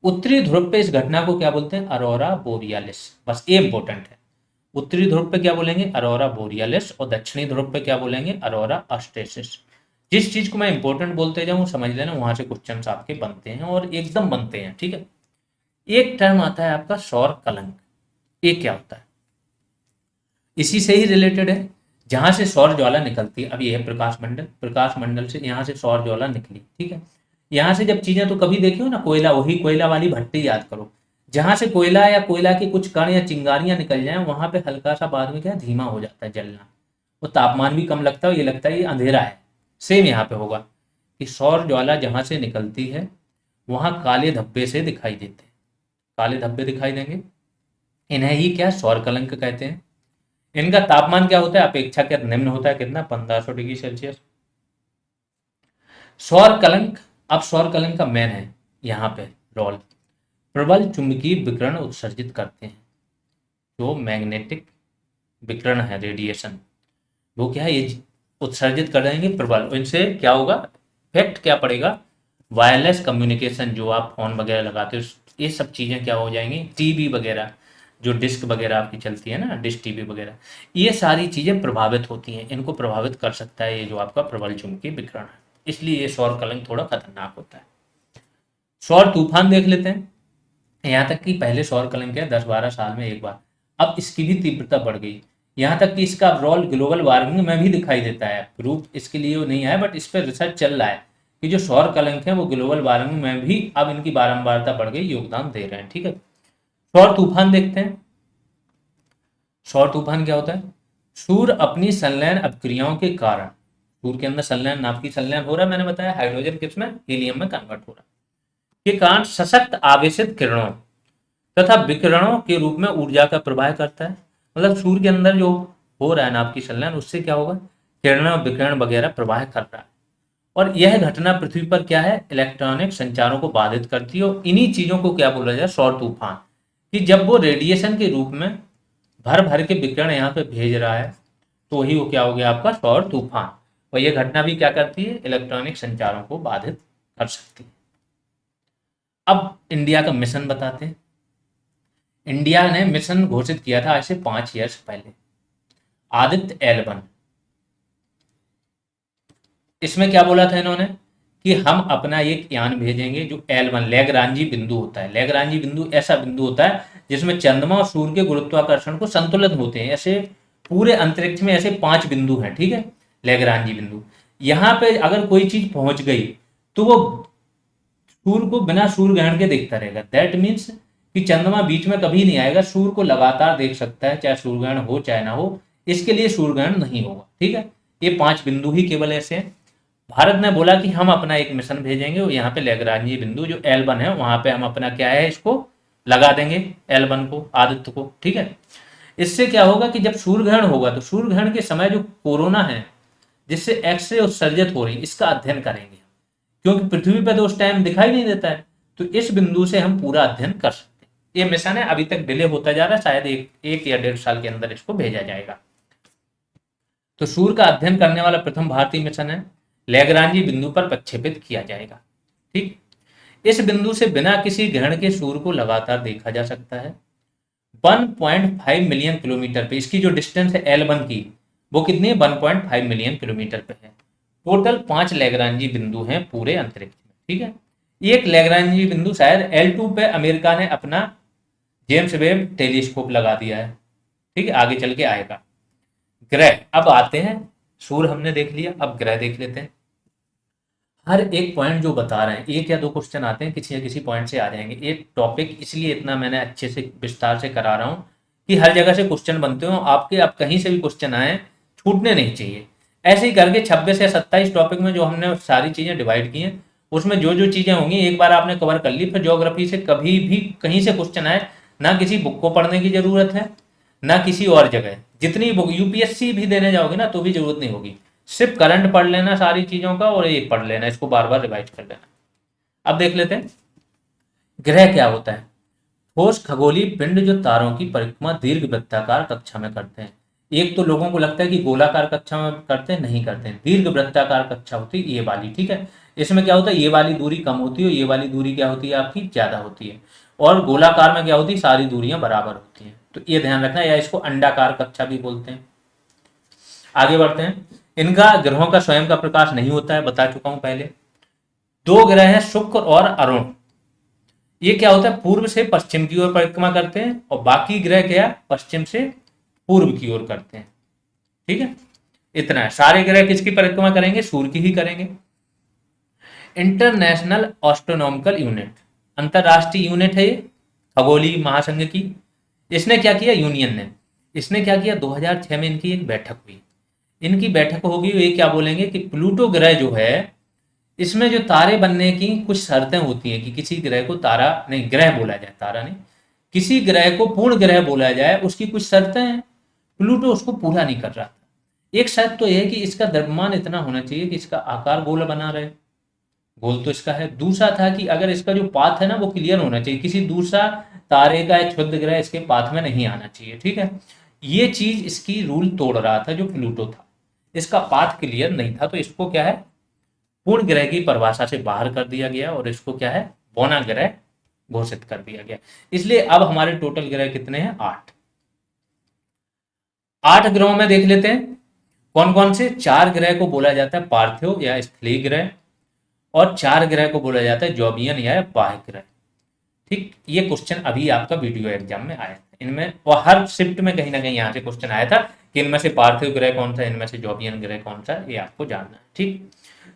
उत्तरी ध्रुव पे इस घटना को क्या बोलते हैं, अरोरा बोरियालिस। बस ये इंपॉर्टेंट है, उत्तरी ध्रुव पे क्या बोलेंगे, अरोरा बोरियालिस, और दक्षिणी ध्रुव पे क्या बोलेंगे, अरोरा ऑस्ट्रेसिस। जिस चीज को मैं इंपॉर्टेंट बोलते जाऊँ समझ लेना, वहां से क्वेश्चन आपके बनते हैं और एकदम बनते हैं। ठीक है, एक टर्म आता है आपका सौर कलंक। ये क्या होता है, इसी से ही रिलेटेड है, जहां से सौर ज्वाला निकलती है। अब ये है प्रकाश मंडल, प्रकाश मंडल से यहाँ से सौर ज्वाला निकली। ठीक है, यहाँ से जब चीजें, तो कभी देखी हो ना कोयला, वही कोयला वाली भट्टी याद करो, जहां से कोयला या कोयला के कुछ कण या चिंगारियां निकल जाए, वहां पे हल्का सा बाद में क्या धीमा हो जाता है जलना, वो तापमान भी कम लगता है, ये लगता है ये अंधेरा है। सेम यहाँ पे होगा कि सौर ज्वाला जहां से निकलती है, वहां काले धब्बे से दिखाई देते हैं, काले धब्बे दिखाई देंगे, इन्हें ही क्या सौर कलंक कहते हैं। इनका तापमान क्या होता है, अपेक्षाकृत निम्न होता है, कितना, 1500 डिग्री सेल्सियस। सौर कलंक, अब सौर कलंक का मैन है यहाँ पे रोल, प्रबल चुंबकीय विकिरण उत्सर्जित करते हैं, जो मैग्नेटिक विकिरण है, रेडिएशन, वो क्या है, ये उत्सर्जित कर देंगे प्रबल। इनसे क्या होगा, इफेक्ट क्या पड़ेगा, वायरलेस कम्युनिकेशन, जो आप फोन वगैरह लगाते हो, ये सब चीजें क्या हो जाएंगी, टीवी वगैरह, जो डिस्क वगैरह आपकी चलती है ना, डिश टीवी वगैरह, ये सारी चीजें प्रभावित होती हैं, इनको प्रभावित कर सकता है ये जो आपका प्रबल चुंबकीय विकिरण है। इसलिए ये सौर कलंक थोड़ा खतरनाक होता है। सौर तूफान देख लेते हैं। यहाँ तक कि पहले सौर कलंक है 10-12 साल में एक बार, अब इसकी भी तीव्रता बढ़ गई, यहाँ तक कि इसका रोल ग्लोबल वार्मिंग में भी दिखाई देता है। प्रूफ इसके लिए नहीं है, बट इस पर रिसर्च चल रहा है कि जो सौर कलंक है वो ग्लोबल वार्मिंग में भी अब इनकी बारंबारता बढ़ गई, योगदान दे रहे हैं। ठीक है, सौर तूफान देखते हैं। सौर तूफान क्या होता है, सूर्य अपनी संलयन अपक्रियाओं के कारण, सूर्य के अंदर संलयन, नाभ की संलयन हो रहा है, मैंने बताया, हाइड्रोजन किस में, हीलियम में कन्वर्ट हो रहा है, के कारण सशक्त आवेशित किरणों तथा विकिरणों के रूप में ऊर्जा का प्रवाह करता है। मतलब सूर्य के अंदर जो हो रहा है नाभ की संलयन, उससे क्या होगा, किरण विकिरण वगैरह प्रवाह कर रहा है, और यह घटना पृथ्वी पर क्या है, इलेक्ट्रॉनिक संचारों को बाधित करती है। और इन्हीं चीजों को क्या बोला जाए, सौर तूफान, कि जब वो रेडिएशन के रूप में भर भर के विकिरण यहाँ पे भेज रहा है, तो वही वो क्या हो गया आपका सौर तूफान। और यह घटना भी क्या करती है, इलेक्ट्रॉनिक संचारों को बाधित कर सकती है। अब इंडिया का मिशन बताते हैं। इंडिया ने मिशन घोषित किया था आज से 5 ईयर्स पहले, आदित्य L1। इसमें क्या बोला था इन्होंने, कि हम अपना एक यान भेजेंगे जो L1 लैग्रांजी बिंदु होता है। लैग्रांजी बिंदु ऐसा बिंदु होता है जिसमें चंद्रमा और सूर्य के गुरुत्वाकर्षण को संतुलित होते हैं। ऐसे पूरे अंतरिक्ष में ऐसे 5 बिंदु हैं, ठीक है, लैग्रांजी बिंदु। यहाँ पे अगर कोई चीज पहुंच गई तो वो सूर्य को बिना सूर्य ग्रहण के देखता रहेगा। दैट मीन्स कि चंद्रमा बीच में कभी नहीं आएगा, सूर्य को लगातार देख सकता है, चाहे सूर्य ग्रहण हो चाहे ना हो, इसके लिए सूर्य ग्रहण नहीं होगा। ठीक है, ये 5 बिंदु ही केवल ऐसे हैं। भारत ने बोला कि हम अपना एक मिशन भेजेंगे और यहाँ पे लैग्रांजी बिंदु जो L1 है वहां पे हम अपना क्या है इसको लगा देंगे, L1 को, आदित्य को। ठीक है, इससे क्या होगा कि जब सूर्य ग्रहण होगा तो सूर्य ग्रहण के समय जो कोरोना है जिससे एक्स-रे उत्सर्जित हो रही है इसका अध्ययन करेंगे, क्योंकि पृथ्वी पर तो उस टाइम दिखाई नहीं देता है, तो इस बिंदु से हम पूरा अध्ययन कर सकते हैं। ये मिशन है, अभी तक डिले होता जा रहा है, शायद एक या 1.5 साल के अंदर इसको भेजा जाएगा। तो सूर्य का अध्ययन करने वाला प्रथम भारतीय मिशन है, लैग्रांजी बिंदु पर प्रक्षेपित किया जाएगा। ठीक, इस बिंदु से बिना किसी ग्रहण के सूर्य को लगातार देखा जा सकता है। 1.5 मिलियन किलोमीटर पे इसकी जो डिस्टेंस है L1 की वो कितनी है, 1.5 मिलियन किलोमीटर पे है। टोटल 5 लैग्रांजी बिंदु हैं पूरे अंतरिक्ष में। ठीक है, एक लैग्रांजी बिंदु शायद L2 पे अमेरिका ने अपना जेम्स वेब टेलीस्कोप लगा दिया है। ठीक है, आगे चल के आएगा। ग्रह अब आते हैं, सूर्य हमने देख लिया, अब ग्रह देख लेते हैं। हर एक पॉइंट जो बता रहे हैं, 1 या 2 क्वेश्चन आते हैं, किसी या किसी पॉइंट से आ जाएंगे। ये टॉपिक इसलिए इतना मैंने अच्छे से विस्तार से करा रहा हूँ कि हर जगह से क्वेश्चन बनते हो आपके, अब कहीं से भी क्वेश्चन आए छूटने नहीं चाहिए। ऐसे ही करके 26 या 27 टॉपिक में जो हमने सारी चीज़ें डिवाइड की हैं उसमें जो जो चीज़ें होंगी एक बार आपने कवर कर ली, फिर ज्योग्राफी से कभी भी कहीं से क्वेश्चन आए ना किसी बुक को पढ़ने की जरूरत है ना किसी और जगह, जितनी बुक यूपीएससी भी देने जाओगे ना तो भी जरूरत नहीं होगी, सिर्फ करंट पढ़ लेना सारी चीज़ों का और ये पढ़ लेना, इसको बार बार रिवाइज कर लेना। अब देख लेते हैं ग्रह क्या होता है। ठोस खगोलीय पिंड जो तारों की परिक्रमा दीर्घ वृत्ताकार कक्षा में करते हैं। एक तो लोगों को लगता है कि गोलाकार कक्षा में करते हैं, नहीं करते हैं, दीर्घ वृत्ताकार कक्षा होती है ये वाली। ठीक है, इसमें क्या होता है, ये वाली दूरी कम होती है और ये वाली दूरी क्या होती है आपकी ज्यादा होती है, और गोलाकार में क्या होती है सारी दूरियां बराबर होती हैं। तो ये ध्यान रखना, या इसको अंडाकार कक्षा भी बोलते हैं। आगे बढ़ते हैं, इनका ग्रहों का स्वयं का प्रकाश नहीं होता है, बता चुका हूं पहले। 2 ग्रह हैं शुक्र और अरुण। ये क्या होता है, पूर्व से पश्चिम की ओर परिक्रमा करते हैं और बाकी ग्रह क्या पश्चिम से पूर्व की ओर करते हैं। ठीक है, इतना है। सारे ग्रह किसकी परिक्रमा करेंगे, सूर्य की ही करेंगे। इंटरनेशनल एस्ट्रोनॉमिकल यूनिट, अंतरराष्ट्रीय यूनिट है ये खगोलीय महासंघ की। इसने क्या किया, यूनियन ने, इसने क्या किया, 2006 में इनकी एक बैठक हुई। इनकी बैठक होगी, ये क्या बोलेंगे कि प्लूटो ग्रह जो है इसमें जो तारे बनने की कुछ शर्तें होती हैं कि किसी ग्रह को तारा नहीं, ग्रह बोला जाए, तारा नहीं, किसी ग्रह को पूर्ण ग्रह बोला जाए, उसकी कुछ शर्तें हैं। प्लूटो उसको पूरा नहीं कर रहा था। एक शर्त तो यह है कि इसका द्रव्यमान इतना होना चाहिए कि इसका आकार गोल बना रहे, गोल तो इसका है। दूसरा था कि अगर इसका जो पाथ है ना वो क्लियर होना चाहिए, किसी दूसरा तारे का क्षुद्र ग्रह इसके पाथ में नहीं आना चाहिए। ठीक है, ये चीज इसकी रूल तोड़ रहा था जो प्लूटो था, इसका पाथ क्लियर नहीं था, तो इसको क्या है पूर्ण ग्रह की परिभाषा से बाहर कर दिया गया और इसको क्या है बौना ग्रह घोषित कर दिया गया। इसलिए अब हमारे टोटल ग्रह कितने हैं, 8। 8 ग्रहों में देख लेते हैं कौन कौन से। 4 ग्रह को बोला जाता है पार्थिव या स्थलीय ग्रह, और 4 ग्रह को बोला जाता है जॉबियन या बाह्य ग्रह। ठीक, ये क्वेश्चन अभी आपका वीडियो एग्जाम में आया था इनमें, और हर शिफ्ट में कहीं ना कहीं यहाँ से क्वेश्चन आया था कि इनमें से पार्थिव ग्रह कौन सा, इनमें से जॉबियन ग्रह कौन सा, ये आपको जानना है। ठीक,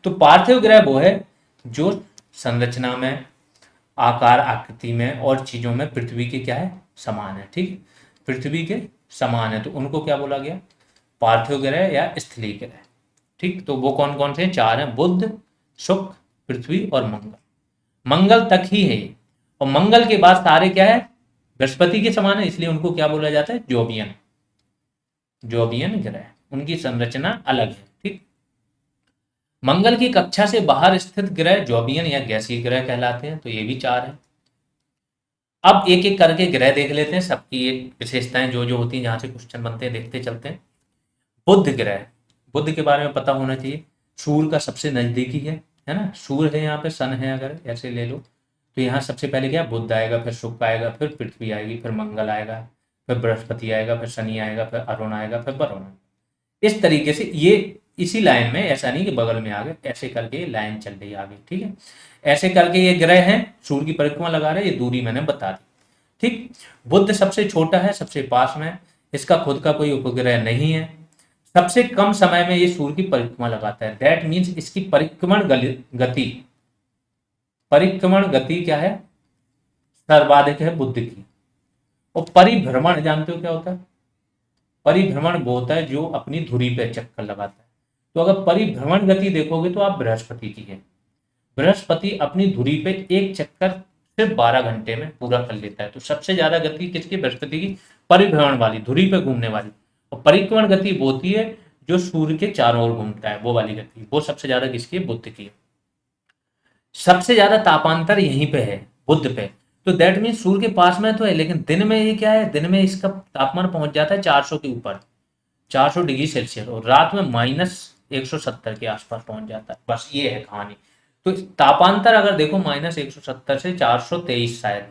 तो पार्थिव ग्रह वो है जो संरचना में, आकार आकृति में और चीजों में पृथ्वी के क्या है समान है। ठीक, पृथ्वी के समान है, तो उनको क्या बोला गया, पार्थिव ग्रह या स्थलीय ग्रह। ठीक, तो वो कौन कौन से 4 हैं, बुध, शुक्र, पृथ्वी और मंगल। मंगल तक ही है, और मंगल के बाद सारे क्या है बृहस्पति के समान है, इसलिए उनको क्या बोला जाता है जोबियन, जोबियन ग्रह, उनकी संरचना अलग है। ठीक, मंगल की कक्षा से बाहर स्थित ग्रह जोबियन या गैसीय ग्रह कहलाते हैं। तो ये भी 4 है। अब एक एक करके ग्रह देख लेते हैं, सबकी एक विशेषताएं जो जो होती हैं, जहां से क्वेश्चन बनते हैं देखते चलते हैं। बुध ग्रह, बुध के बारे में पता होना चाहिए, सूर्य का सबसे नजदीकी है ना, सूर्य है यहाँ पे, सन है, अगर ऐसे ले लो तो यहाँ सबसे पहले क्या बुध आएगा, फिर शुक्र आएगा, फिर पृथ्वी आएगी, फिर मंगल आएगा, फिर बृहस्पति आएगा, फिर शनि आएगा, फिर अरुण आएगा, फिर वरुण। इस तरीके से ये इसी लाइन में, ऐसा नहीं कि बगल में आ गए, ऐसे करके लाइन चल रही है आगे। ठीक है, ऐसे करके ये ग्रह हैं, सूर्य की परिक्रमा लगा रहे, ये दूरी मैंने बता दी। ठीक, बुध सबसे छोटा है, सबसे पास में, इसका खुद का कोई उपग्रह नहीं है, सबसे कम समय में ये सूर्य की परिक्रमा लगाता है। दैट मीन्स इसकी परिक्रमण गति, परिक्रमण गति क्या है, सर्वाधिक है बुध की। और परिभ्रमण जानते हो क्या होता है? परिभ्रमण वो होता है जो अपनी धुरी पे चक्कर लगाता है। तो अगर परिभ्रमण गति देखोगे तो आप बृहस्पति की है। बृहस्पति अपनी धुरी पे एक चक्कर सिर्फ 12 घंटे में पूरा कर लेता है। तो सबसे ज्यादा गति किसकी? बृहस्पति की, परिभ्रमण वाली, धुरी पे घूमने वाली। और परिक्रमण गति वो होती है जो सूर्य के चारों ओर घूमता है, वो वाली गति, वो सबसे ज्यादा किसकी है? बुध की है। सबसे ज्यादा तापांतर यहीं पे है, बुध पे। तो दैट मीन सूर्य के पास में तो है, लेकिन दिन में ये क्या है? दिन में इसका तापमान पहुंच जाता है 400 के ऊपर, 400 डिग्री सेल्सियस, और रात में -170 के आसपास पहुंच जाता है। बस ये है कहानी। तो तापांतर अगर देखो -170 से 423, शायद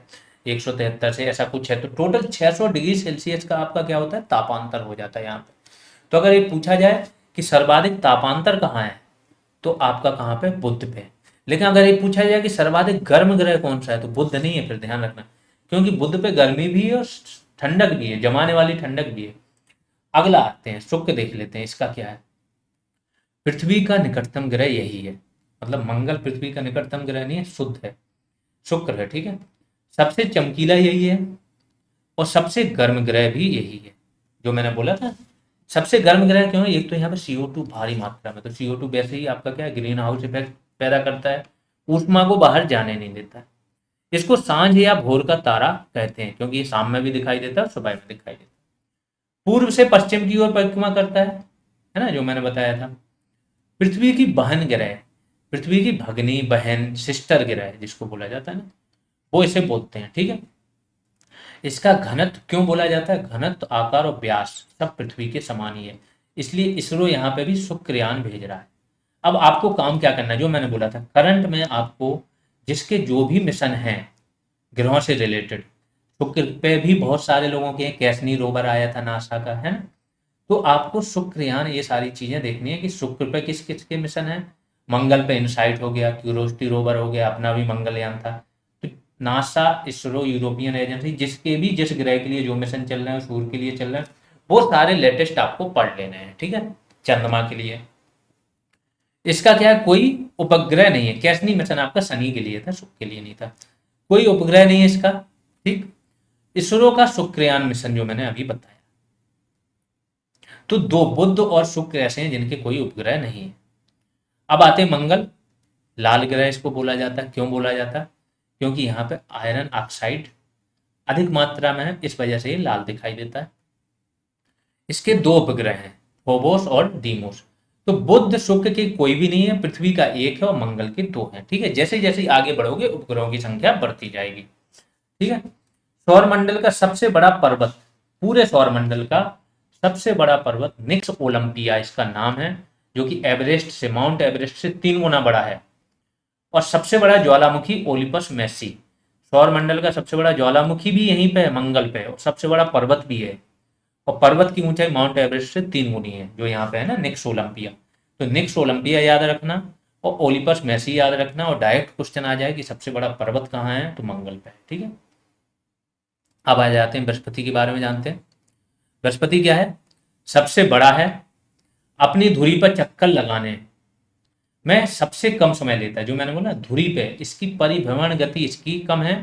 173 से, ऐसा कुछ है। तो टोटल 600 डिग्री सेल्सियस का आपका क्या होता है? तापांतर हो जाता है यहाँ पे। तो अगर ये पूछा जाए कि सर्वाधिक तापांतर कहाँ है, तो आपका कहाँ पे? बुध पे। लेकिन अगर ये पूछा जाए कि सर्वाधिक गर्म ग्रह कौन सा है, तो बुध नहीं है, फिर ध्यान रखना, क्योंकि बुध पे गर्मी भी है और ठंडक भी है, जमाने वाली ठंडक भी है। अगला आते हैं, शुक्र देख लेते हैं, इसका क्या है। पृथ्वी का निकटतम ग्रह यही है, मतलब मंगल पृथ्वी का निकटतम ग्रह नहीं है, शुद्ध है, शुक्र है, ठीक है। सबसे चमकीला यही है, और सबसे गर्म ग्रह भी यही है, जो मैंने बोला था। सबसे गर्म ग्रह क्यों है? एक तो यहाँ पे CO2 भारी मात्रा में, तो CO2 वैसे ही आपका क्या है? ग्रीन हाउस इफेक्ट पैदा करता है, ऊष्मा को बाहर जाने नहीं देता है। इसको सांझ या भोर का तारा कहते हैं, क्योंकि ये शाम में भी दिखाई देता है और सुबह में दिखाई देता है। पूर्व से पश्चिम की ओर परिक्रमा करता है ना, जो मैंने बताया था। पृथ्वी की बहन ग्रह, पृथ्वी की भगनी, बहन, सिस्टर ग्रह जिसको बोला जाता है ना, वो इसे बोलते हैं, ठीक है। इसका घनत्व क्यों बोला जाता है? घनत्व, आकार और व्यास सब पृथ्वी के समान ही है, इसलिए इसरो यहाँ पे भी शुक्रयान भेज रहा है। अब आपको काम क्या करना है, जो मैंने बोला था, करंट में आपको जिसके जो भी मिशन हैं ग्रहों से रिलेटेड, शुक्र पे भी बहुत सारे लोगों के, कैसनी रोवर आया था नासा का, है ना। तो आपको शुक्रयान, ये सारी चीजें देखनी है कि शुक्र पे किस किस के मिशन है। मंगल पे इनसाइट हो गया, क्यूरोसिटी रोवर हो गया, अपना भी मंगलयान था। तो नासा, इसरो, यूरोपियन एजेंसी, जिसके भी जिस ग्रह के लिए जो मिशन चल रहे हैं, सूर्य के लिए चल रहे हैं, वो सारे लेटेस्ट आपको पढ़ लेने हैं, ठीक है। चंद्रमा के लिए इसका क्या है? कोई उपग्रह नहीं है। कैसनी मिशन आपका शनि के लिए था, शुक्र के लिए नहीं था। कोई उपग्रह नहीं है इसका, ठीक। इसरो का शुक्रयान मिशन जो मैंने अभी बताया। तो दो, बुध और शुक्र ऐसे हैं जिनके कोई उपग्रह नहीं है। अब आते हैं मंगल, लाल ग्रह इसको बोला जाता है। क्यों बोला जाता है? क्योंकि यहाँ पे आयरन ऑक्साइड अधिक मात्रा में है, इस वजह से ये लाल दिखाई देता है। इसके दो उपग्रह हैं, फोबोस और डीमोस। तो बुध शुक्र के कोई भी नहीं है, पृथ्वी का एक है और मंगल के दो हैं, ठीक है। जैसे जैसे आगे बढ़ोगे उपग्रहों की संख्या बढ़ती जाएगी, ठीक है। सौर मंडल का सबसे बड़ा पर्वत, पूरे सौर मंडल का सबसे बड़ा पर्वत निक्स ओलंपिया इसका नाम है, जो कि एवरेस्ट से, माउंट एवरेस्ट से 3 गुना बड़ा है। और सबसे बड़ा ज्वालामुखी ओलिपस मैसी, सौर मंडल का सबसे बड़ा ज्वालामुखी भी यहीं पे है, मंगल पे, और सबसे बड़ा पर्वत भी है। और पर्वत की ऊंचाई माउंट एवरेस्ट से 3 गुनी है, जो यहाँ पे है ना, निक्स ओलंपिया। तो निक्स ओलंपिया याद रखना और ओलिपस मैसी याद रखना, और डायरेक्ट क्वेश्चन आ जाए कि सबसे बड़ा पर्वत कहाँ है, तो मंगल पे है, ठीक है। अब आ जाते हैं बृहस्पति के बारे में जानते हैं। बृहस्पति क्या है? सबसे बड़ा है, अपनी धुरी पर चक्कर लगाने में सबसे कम समय लेता है, जो मैंने बोला धुरी पे, इसकी परिभ्रमण गति इसकी कम है।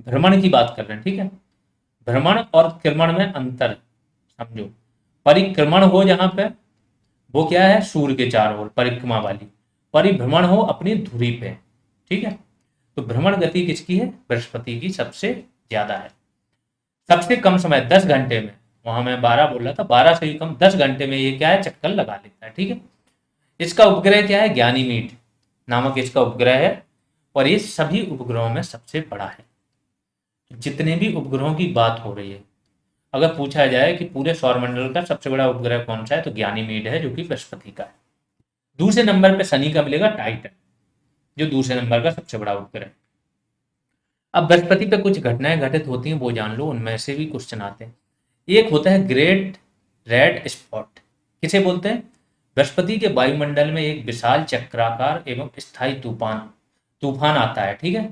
भ्रमण की बात कर रहे हैं, ठीक है। भ्रमण और क्रमण में अंतर समझो। परिक्रमण हो जहां पे, वो क्या है? सूर्य के चारों ओर परिक्रमा वाली। परिभ्रमण हो अपनी धुरी पे, ठीक है। तो भ्रमण गति किसकी है? बृहस्पति की सबसे ज्यादा है। सबसे कम समय 10 घंटे में, वहां मैं 12 बोल रहा था, 12 से भी कम, 10 घंटे में ये क्या है? चक्कर लगा लेता है, ठीक है। इसका उपग्रह क्या है? ज्ञानीमीड नामक इसका उपग्रह है, और ये सभी उपग्रहों में सबसे बड़ा है। जितने भी उपग्रहों की बात हो रही है, अगर पूछा जाए कि पूरे सौरमंडल का सबसे बड़ा उपग्रह कौन सा है, तो ज्ञानीमीड है, जो कि बृहस्पति का है। दूसरे नंबर पे शनि का मिलेगा टाइटन, जो दूसरे नंबर का सबसे बड़ा उपग्रह है। अब बृहस्पति पे कुछ घटनाएं घटित होती हैं, वो जान लो, उनमें से भी क्वेश्चन आते हैं। एक होता है ग्रेट रेड स्पॉट, किसे बोलते हैं? बृहस्पति के वायुमंडल में एक विशाल चक्राकार एवं स्थायी तूफान आता है, ठीक है।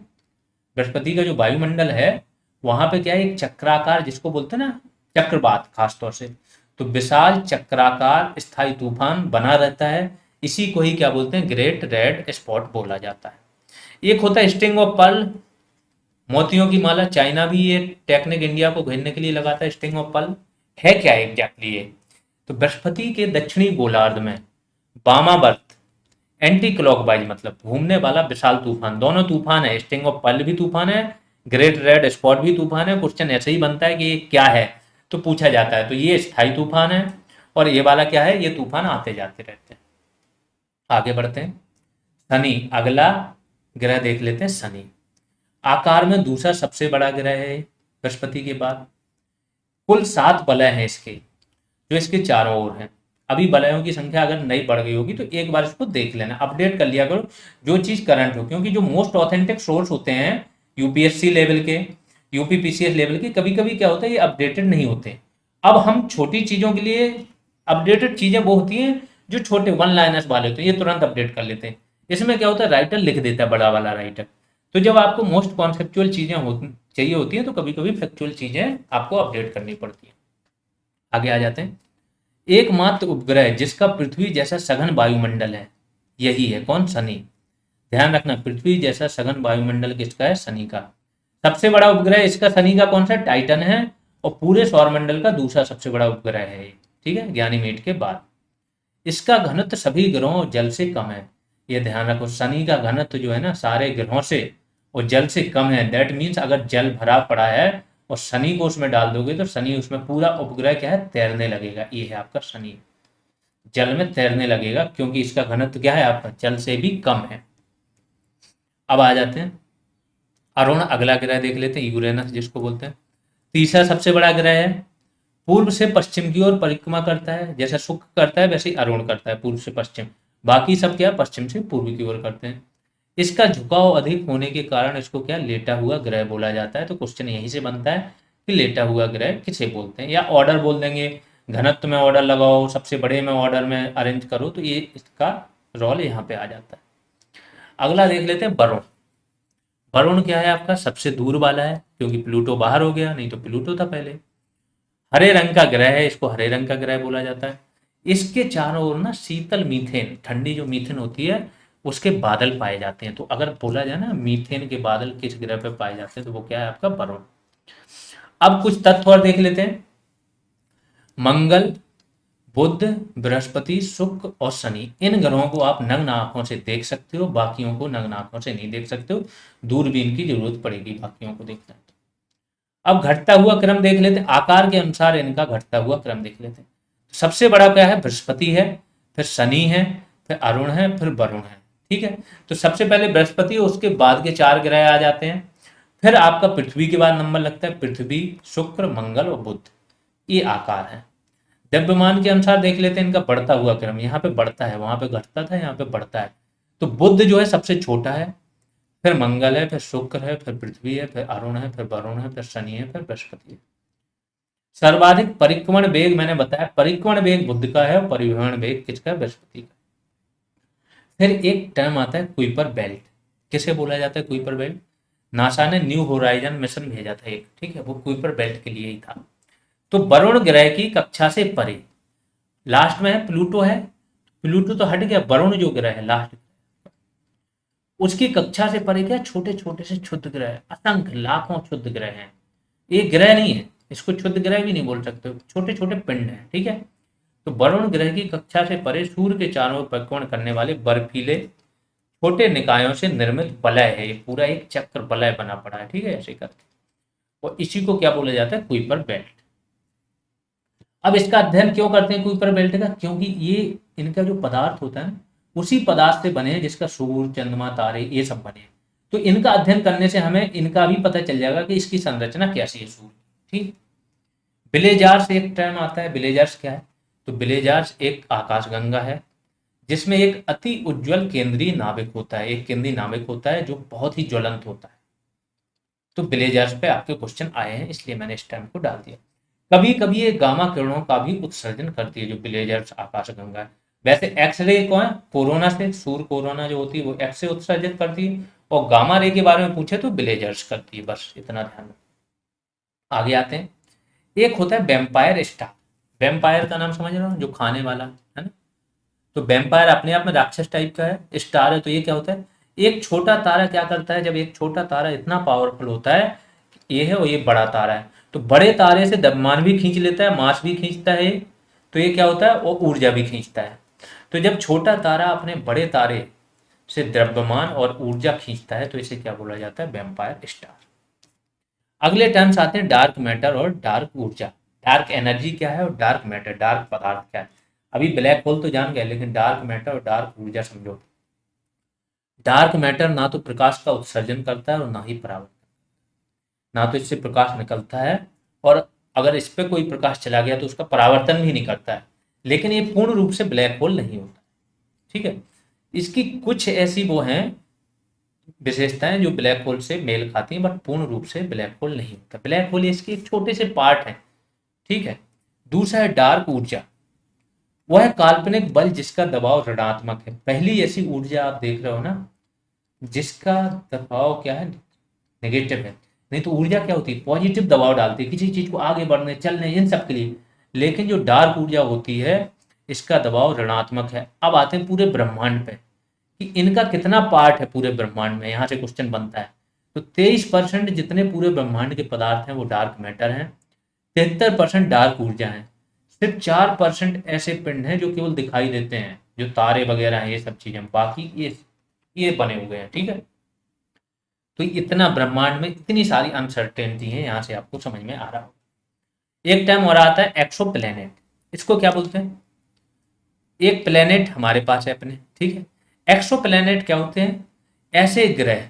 बृहस्पति का जो वायुमंडल है, वहां पे क्या है? एक चक्राकार, जिसको बोलते हैं ना चक्रवात खासतौर से, तो विशाल चक्राकार स्थायी तूफान बना रहता है। इसी को ही क्या बोलते हैं? ग्रेट रेड स्पॉट बोला जाता है। एक होता है स्ट्रिंग ऑफ पर्ल, मोतियों की माला, चाइना भी ये टेक्निक इंडिया को घेरने के लिए लगाता है, स्ट्रिंग ऑफ पर्ल। है क्या एग्जैक्टली ये? तो बृहस्पति के दक्षिणी गोलार्ध में वामावर्त एंटी क्लॉकवाइज मतलब घूमने वाला विशाल तूफान, दोनों तूफान है, स्ट्रिंग ऑफ पर्ल भी तूफान है, ग्रेट रेड स्पॉट भी तूफान है। क्वेश्चन ऐसे ही बनता है कि ये क्या है, तो पूछा जाता है। तो ये स्थायी तूफान है और ये वाला क्या है, ये तूफान आते जाते रहते हैं। आगे बढ़ते हैं। शनि, अगला ग्रह देख लेते हैं शनि। आकार में दूसरा सबसे बड़ा ग्रह है बृहस्पति के बाद। कुल 7 वलय हैं इसके, जो इसके चारों ओर हैं। अभी वलयों की संख्या अगर नई बढ़ गई होगी तो एक बार इसको देख लेना, अपडेट कर लिया करो जो चीज करंट हो, क्योंकि जो मोस्ट ऑथेंटिक सोर्स होते हैं यूपीएससी लेवल के, यूपीपीसीएस लेवल के, कभी कभी क्या होता है ये अपडेटेड नहीं होते। अब हम छोटी चीजों के लिए अपडेटेड चीजें वो होती हैं जो छोटे वन लाइनर्स वाले होते हैं, ये तुरंत अपडेट कर लेते हैं। इसमें क्या होता है, राइटर लिख देता है, बड़ा वाला राइटर। तो जब आपको मोस्ट कॉन्सेप्चुअल चीजें चाहिए होती हैं तो कभी कभी फैक्चुअल चीजें आपको अपडेट करनी पड़ती हैं। आगे आ जाते हैं। एकमात्र उपग्रह जिसका पृथ्वी जैसा सघन वायुमंडल है, यही है कौन, शनि। ध्यान रखना, पृथ्वी जैसा सघन वायुमंडल किसका है, शनि का। सबसे बड़ा उपग्रह इसका शनि का कौन सा, टाइटन है, और पूरे सौरमंडल का दूसरा सबसे बड़ा उपग्रह है ये, ठीक है, ज्ञानीमेड के बाद। इसका घनत्व सभी ग्रहों और जल से कम है। ये ध्यान रखो, शनि का घनत्व जो है ना सारे ग्रहों से और जल से कम है। दैट मीन्स अगर जल भरा पड़ा है और शनि को उसमें डाल दोगे तो शनि उसमें पूरा उपग्रह क्या है, तैरने लगेगा। ये है आपका शनि, जल में तैरने लगेगा, क्योंकि इसका घनत्व क्या है आपका, जल से भी कम है। अब आ जाते हैं अरुण, अगला ग्रह देख लेते हैं, यूरेनस जिसको बोलते हैं। तीसरा सबसे बड़ा ग्रह है, पूर्व से पश्चिम की ओर परिक्रमा करता है, जैसा शुक्र करता है वैसे ही अरुण करता है, पूर्व से पश्चिम। बाकी सब क्या, पश्चिम से पूर्व की ओर करते हैं। इसका झुकाव अधिक होने के कारण इसको क्या, लेटा हुआ ग्रह बोला जाता है। तो क्वेश्चन यहीं से बनता है कि लेटा हुआ ग्रह किसे बोलते हैं, या ऑर्डर बोल देंगे, घनत्व में ऑर्डर लगाओ, सबसे बड़े में ऑर्डर में अरेंज करो, तो ये इसका रोल यहाँ पे आ जाता है। अगला देख लेते हैं वरुण। वरुण क्या है आपका, सबसे दूर वाला है, क्योंकि प्लूटो बाहर हो गया, नहीं तो प्लूटो था पहले। हरे रंग का ग्रह है, इसको हरे रंग का ग्रह बोला जाता है। इसके चारों ओर ना शीतल मीथेन, ठंडी जो मीथेन होती है उसके बादल पाए जाते हैं। तो अगर बोला जाए ना मीथेन के बादल किस ग्रह पे पाए जाते हैं, तो वो क्या है आपका, वरुण। अब कुछ तथ्य और देख लेते हैं। मंगल, बुध, बृहस्पति, शुक्र और शनि, इन ग्रहों को आप नग्न आंखों से देख सकते हो, बाकियों को नग्न आंखों से नहीं देख सकते हो, दूरबीन की जरूरत पड़ेगी बाकियों को देखना है। अब घटता हुआ क्रम देख लेते हैं, आकार के अनुसार इनका घटता हुआ क्रम देख लेते हैं। सबसे बड़ा क्या है, बृहस्पति है, फिर शनि है, फिर अरुण है, फिर वरुण है, ठीक है। तो सबसे पहले बृहस्पति, उसके बाद के 4 ग्रह आ जाते हैं। फिर आपका पृथ्वी के बाद नंबर लगता है, पृथ्वी, शुक्र, मंगल और बुध, ये आकार है। द्रव्यमान के अनुसार देख लेते हैं इनका बढ़ता हुआ क्रम, यहाँ पे बढ़ता है, वहां पे घटता था, यहाँ पे बढ़ता है। तो बुध जो है सबसे छोटा है, फिर मंगल है, फिर शुक्र है, फिर पृथ्वी है, फिर अरुण है, फिर वरुण है, फिर शनि है, फिर बृहस्पति है। सर्वाधिक परिक्रमण वेग मैंने बताया, परिक्रमण वेग बुध का है और परिभ्रमण वेग किसका है, बृहस्पति का। फिर एक टर्म आता है कुइपर बेल्ट, किसे बोला जाता है कुइपर बेल्ट, नासा ने न्यू होराइजन मिशन भेजा था एक, ठीक है, वो कुइपर बेल्ट के लिए ही था। तो वरुण ग्रह की कक्षा से परे, लास्ट में है प्लूटो है, प्लूटो तो हट गया, वरुण जो ग्रह है लास्ट, उसकी कक्षा से परे क्या, छोटे छोटे से क्षुद्र ग्रह, असंख्य लाखों क्षुद्र ग्रह हैं। ये ग्रह नहीं है, इसको क्षुद्र ग्रह भी नहीं बोल सकते, छोटे छोटे पिंड हैं, ठीक है। तो वरुण ग्रह की कक्षा से परे सूर्य के चारों ओर परिक्रमण करने वाले बर्फीले छोटे निकायों से निर्मित वलय है, ये पूरा एक चक्र वलय बना पड़ा है, ठीक है, ऐसे करके। और इसी को क्या बोला जाता है, कुइपर बेल्ट। अब इसका अध्ययन क्यों करते हैं कुइपर बेल्ट का, क्योंकि ये इनका जो पदार्थ होता है उसी पदार्थ से बने हैं जिसका सूर्य, चंद्रमा, तारे ये सब बने हैं। तो इनका अध्ययन करने से हमें इनका भी पता चल जाएगा कि इसकी संरचना कैसी है सूर्य, ठीक। बिलेजार्स एक टर्म आता है, बिलेजार्स क्या है, तो बिलेजार्स एक आकाशगंगा है जिसमें एक अति उज्जवल केंद्रीय नाविक होता है, एक केंद्रीय नाविक होता है जो बहुत ही ज्वलंत होता है। तो बिलेजार्स पे आपके क्वेश्चन आए हैं, इसलिए मैंने इस टर्म को डाल दिया। कभी कभी ये गामा किरणों का भी उत्सर्जन करती है जो बिलेजार्स आकाशगंगा है। वैसे एक्स रे को है कोरोना से, सूर्य कोरोना जो होती है वो एक्स से उत्सर्जित करती है, और गामा रे के बारे में पूछे तो बिलेजर्स करती है, बस इतना ध्यान रखो। आगे आते हैं, एक होता है वेम्पायर स्टार। वेम्पायर का नाम समझ रहे हो, जो खाने वाला है ना। तो वेम्पायर अपने आप में राक्षस टाइप का है, स्टार है तो ये क्या होता है, एक छोटा तारा क्या करता है, जब एक छोटा तारा इतना पावरफुल होता है, ये है और ये बड़ा तारा है, तो बड़े तारे से द्रव्यमान भी खींच लेता है, मास भी खींचता है, तो ये क्या होता है, वो ऊर्जा भी खींचता है। तो जब छोटा तारा अपने बड़े तारे से द्रव्यमान और ऊर्जा खींचता है तो इसे क्या बोला जाता है, वैम्पायर स्टार। अगले टर्म्स आते हैं डार्क मैटर और डार्क ऊर्जा। डार्क एनर्जी क्या है और डार्क मैटर, डार्क पदार्थ क्या है। अभी ब्लैक होल तो जान गए, लेकिन डार्क मैटर और डार्क ऊर्जा समझो। डार्क मैटर ना तो प्रकाश का उत्सर्जन करता है और ना ही परावर्तन, ना तो इससे प्रकाश निकलता है, और अगर इस पर कोई प्रकाश चला गया तो उसका परावर्तन भी नहीं करता है, लेकिन ये पूर्ण रूप से ब्लैक होल नहीं होता। ठीक है, इसकी कुछ ऐसी वो हैं विशेषताएं जो ब्लैक होल से मेल खाती हैं, बट पूर्ण रूप से ब्लैक होल नहीं होता। ब्लैक होल इसके एक छोटे से पार्ट हैं। ठीक है, दूसरा है डार्क ऊर्जा। वह है काल्पनिक बल जिसका दबाव ऋणात्मक है। पहली ऐसी ऊर्जा आप देख रहे हो ना जिसका दबाव क्या है, नेगेटिव है। नहीं तो ऊर्जा क्या होती है, पॉजिटिव दबाव डालती है किसी चीज को आगे बढ़ने चलने इन सब के लिए। लेकिन जो डार्क ऊर्जा होती है इसका दबाव ऋणात्मक है। अब आते हैं पूरे ब्रह्मांड पे कि इनका कितना पार्ट है पूरे ब्रह्मांड में, यहाँ से क्वेश्चन बनता है। तो 23% जितने पूरे ब्रह्मांड के पदार्थ हैं वो डार्क मैटर हैं, 73% डार्क ऊर्जा है, सिर्फ 4% ऐसे पिंड हैं जो केवल दिखाई देते हैं, जो तारे वगैरह हैं, ये सब चीजें, बाकी ये बने हुए हैं। ठीक है, तो इतना ब्रह्मांड में इतनी सारी अनसर्टेनिटी है, यहाँ से आपको समझ में आ रहा हो। एक टर्म और आता है एक्सो प्लेनेट। इसको क्या बोलते हैं, एक प्लेनेट हमारे पास है अपने, ठीक है। एक्सो प्लेनेट क्या होते हैं, ऐसे ग्रह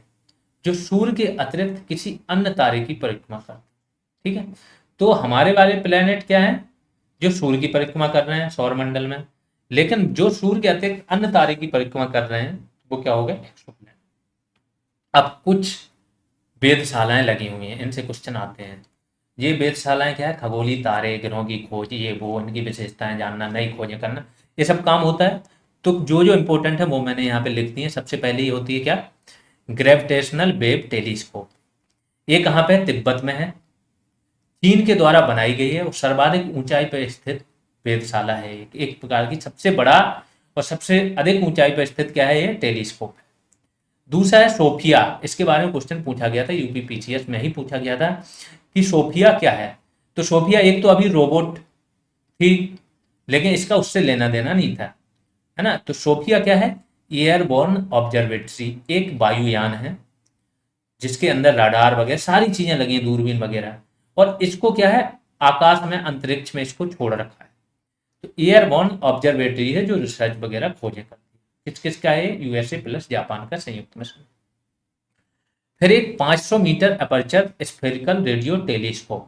जो सूर्य के अतिरिक्त किसी अन्य तारे की परिक्रमा करते हैं। ठीक है, तो हमारे वाले प्लेनेट क्या है, जो सूर्य की परिक्रमा कर रहे हैं सौरमंडल में, लेकिन जो सूर्य के अतिरिक्त अन्य तारे की परिक्रमा कर रहे हैं वो क्या हो गए, एक्सो प्लेनेट। अब कुछ वेधशालाएं लगी हुई हैं, इनसे क्वेश्चन आते हैं। ये वेधशालाएं क्या है, खगोलीय तारे, ग्रहों की खोज, ये वो, इनकी विशेषताएं जानना, नई खोजें करना, ये सब काम होता है। तो जो जो इंपॉर्टेंट है वो मैंने यहाँ पे लिख दी है। सबसे पहले ये होती है क्या, ग्रेविटेशनल वेव टेलीस्कोप। ये कहाँ पे है, तिब्बत में है, चीन के द्वारा बनाई गई है और सर्वाधिक ऊंचाई पर स्थित वेधशाला है। एक प्रकार की सबसे बड़ा और सबसे अधिक ऊंचाई पर स्थित क्या है, ये टेलीस्कोप है। दूसरा है सोफिया। इसके बारे में क्वेश्चन पूछा गया था, यूपी पीसीएस में ही पूछा गया था कि सोफिया क्या है। तो सोफिया एक तो अभी रोबोट थी, लेकिन इसका उससे लेना देना नहीं था, है ना। तो सोफिया क्या है, एयरबोर्न ऑब्जर्वेटरी, एक वायुयान है जिसके अंदर राडार वगैरह सारी चीजें लगी हैं, दूरबीन वगैरह, और इसको क्या है, आकाश में अंतरिक्ष में इसको छोड़ रखा है। तो एयरबोर्न ऑब्जर्वेटरी है जो रिसर्च वगैरह खोजें करती है। किस किस का है, यूएसए प्लस जापान का संयुक्त मिशन। फिर एक 500 metre aperture spherical radio telescope,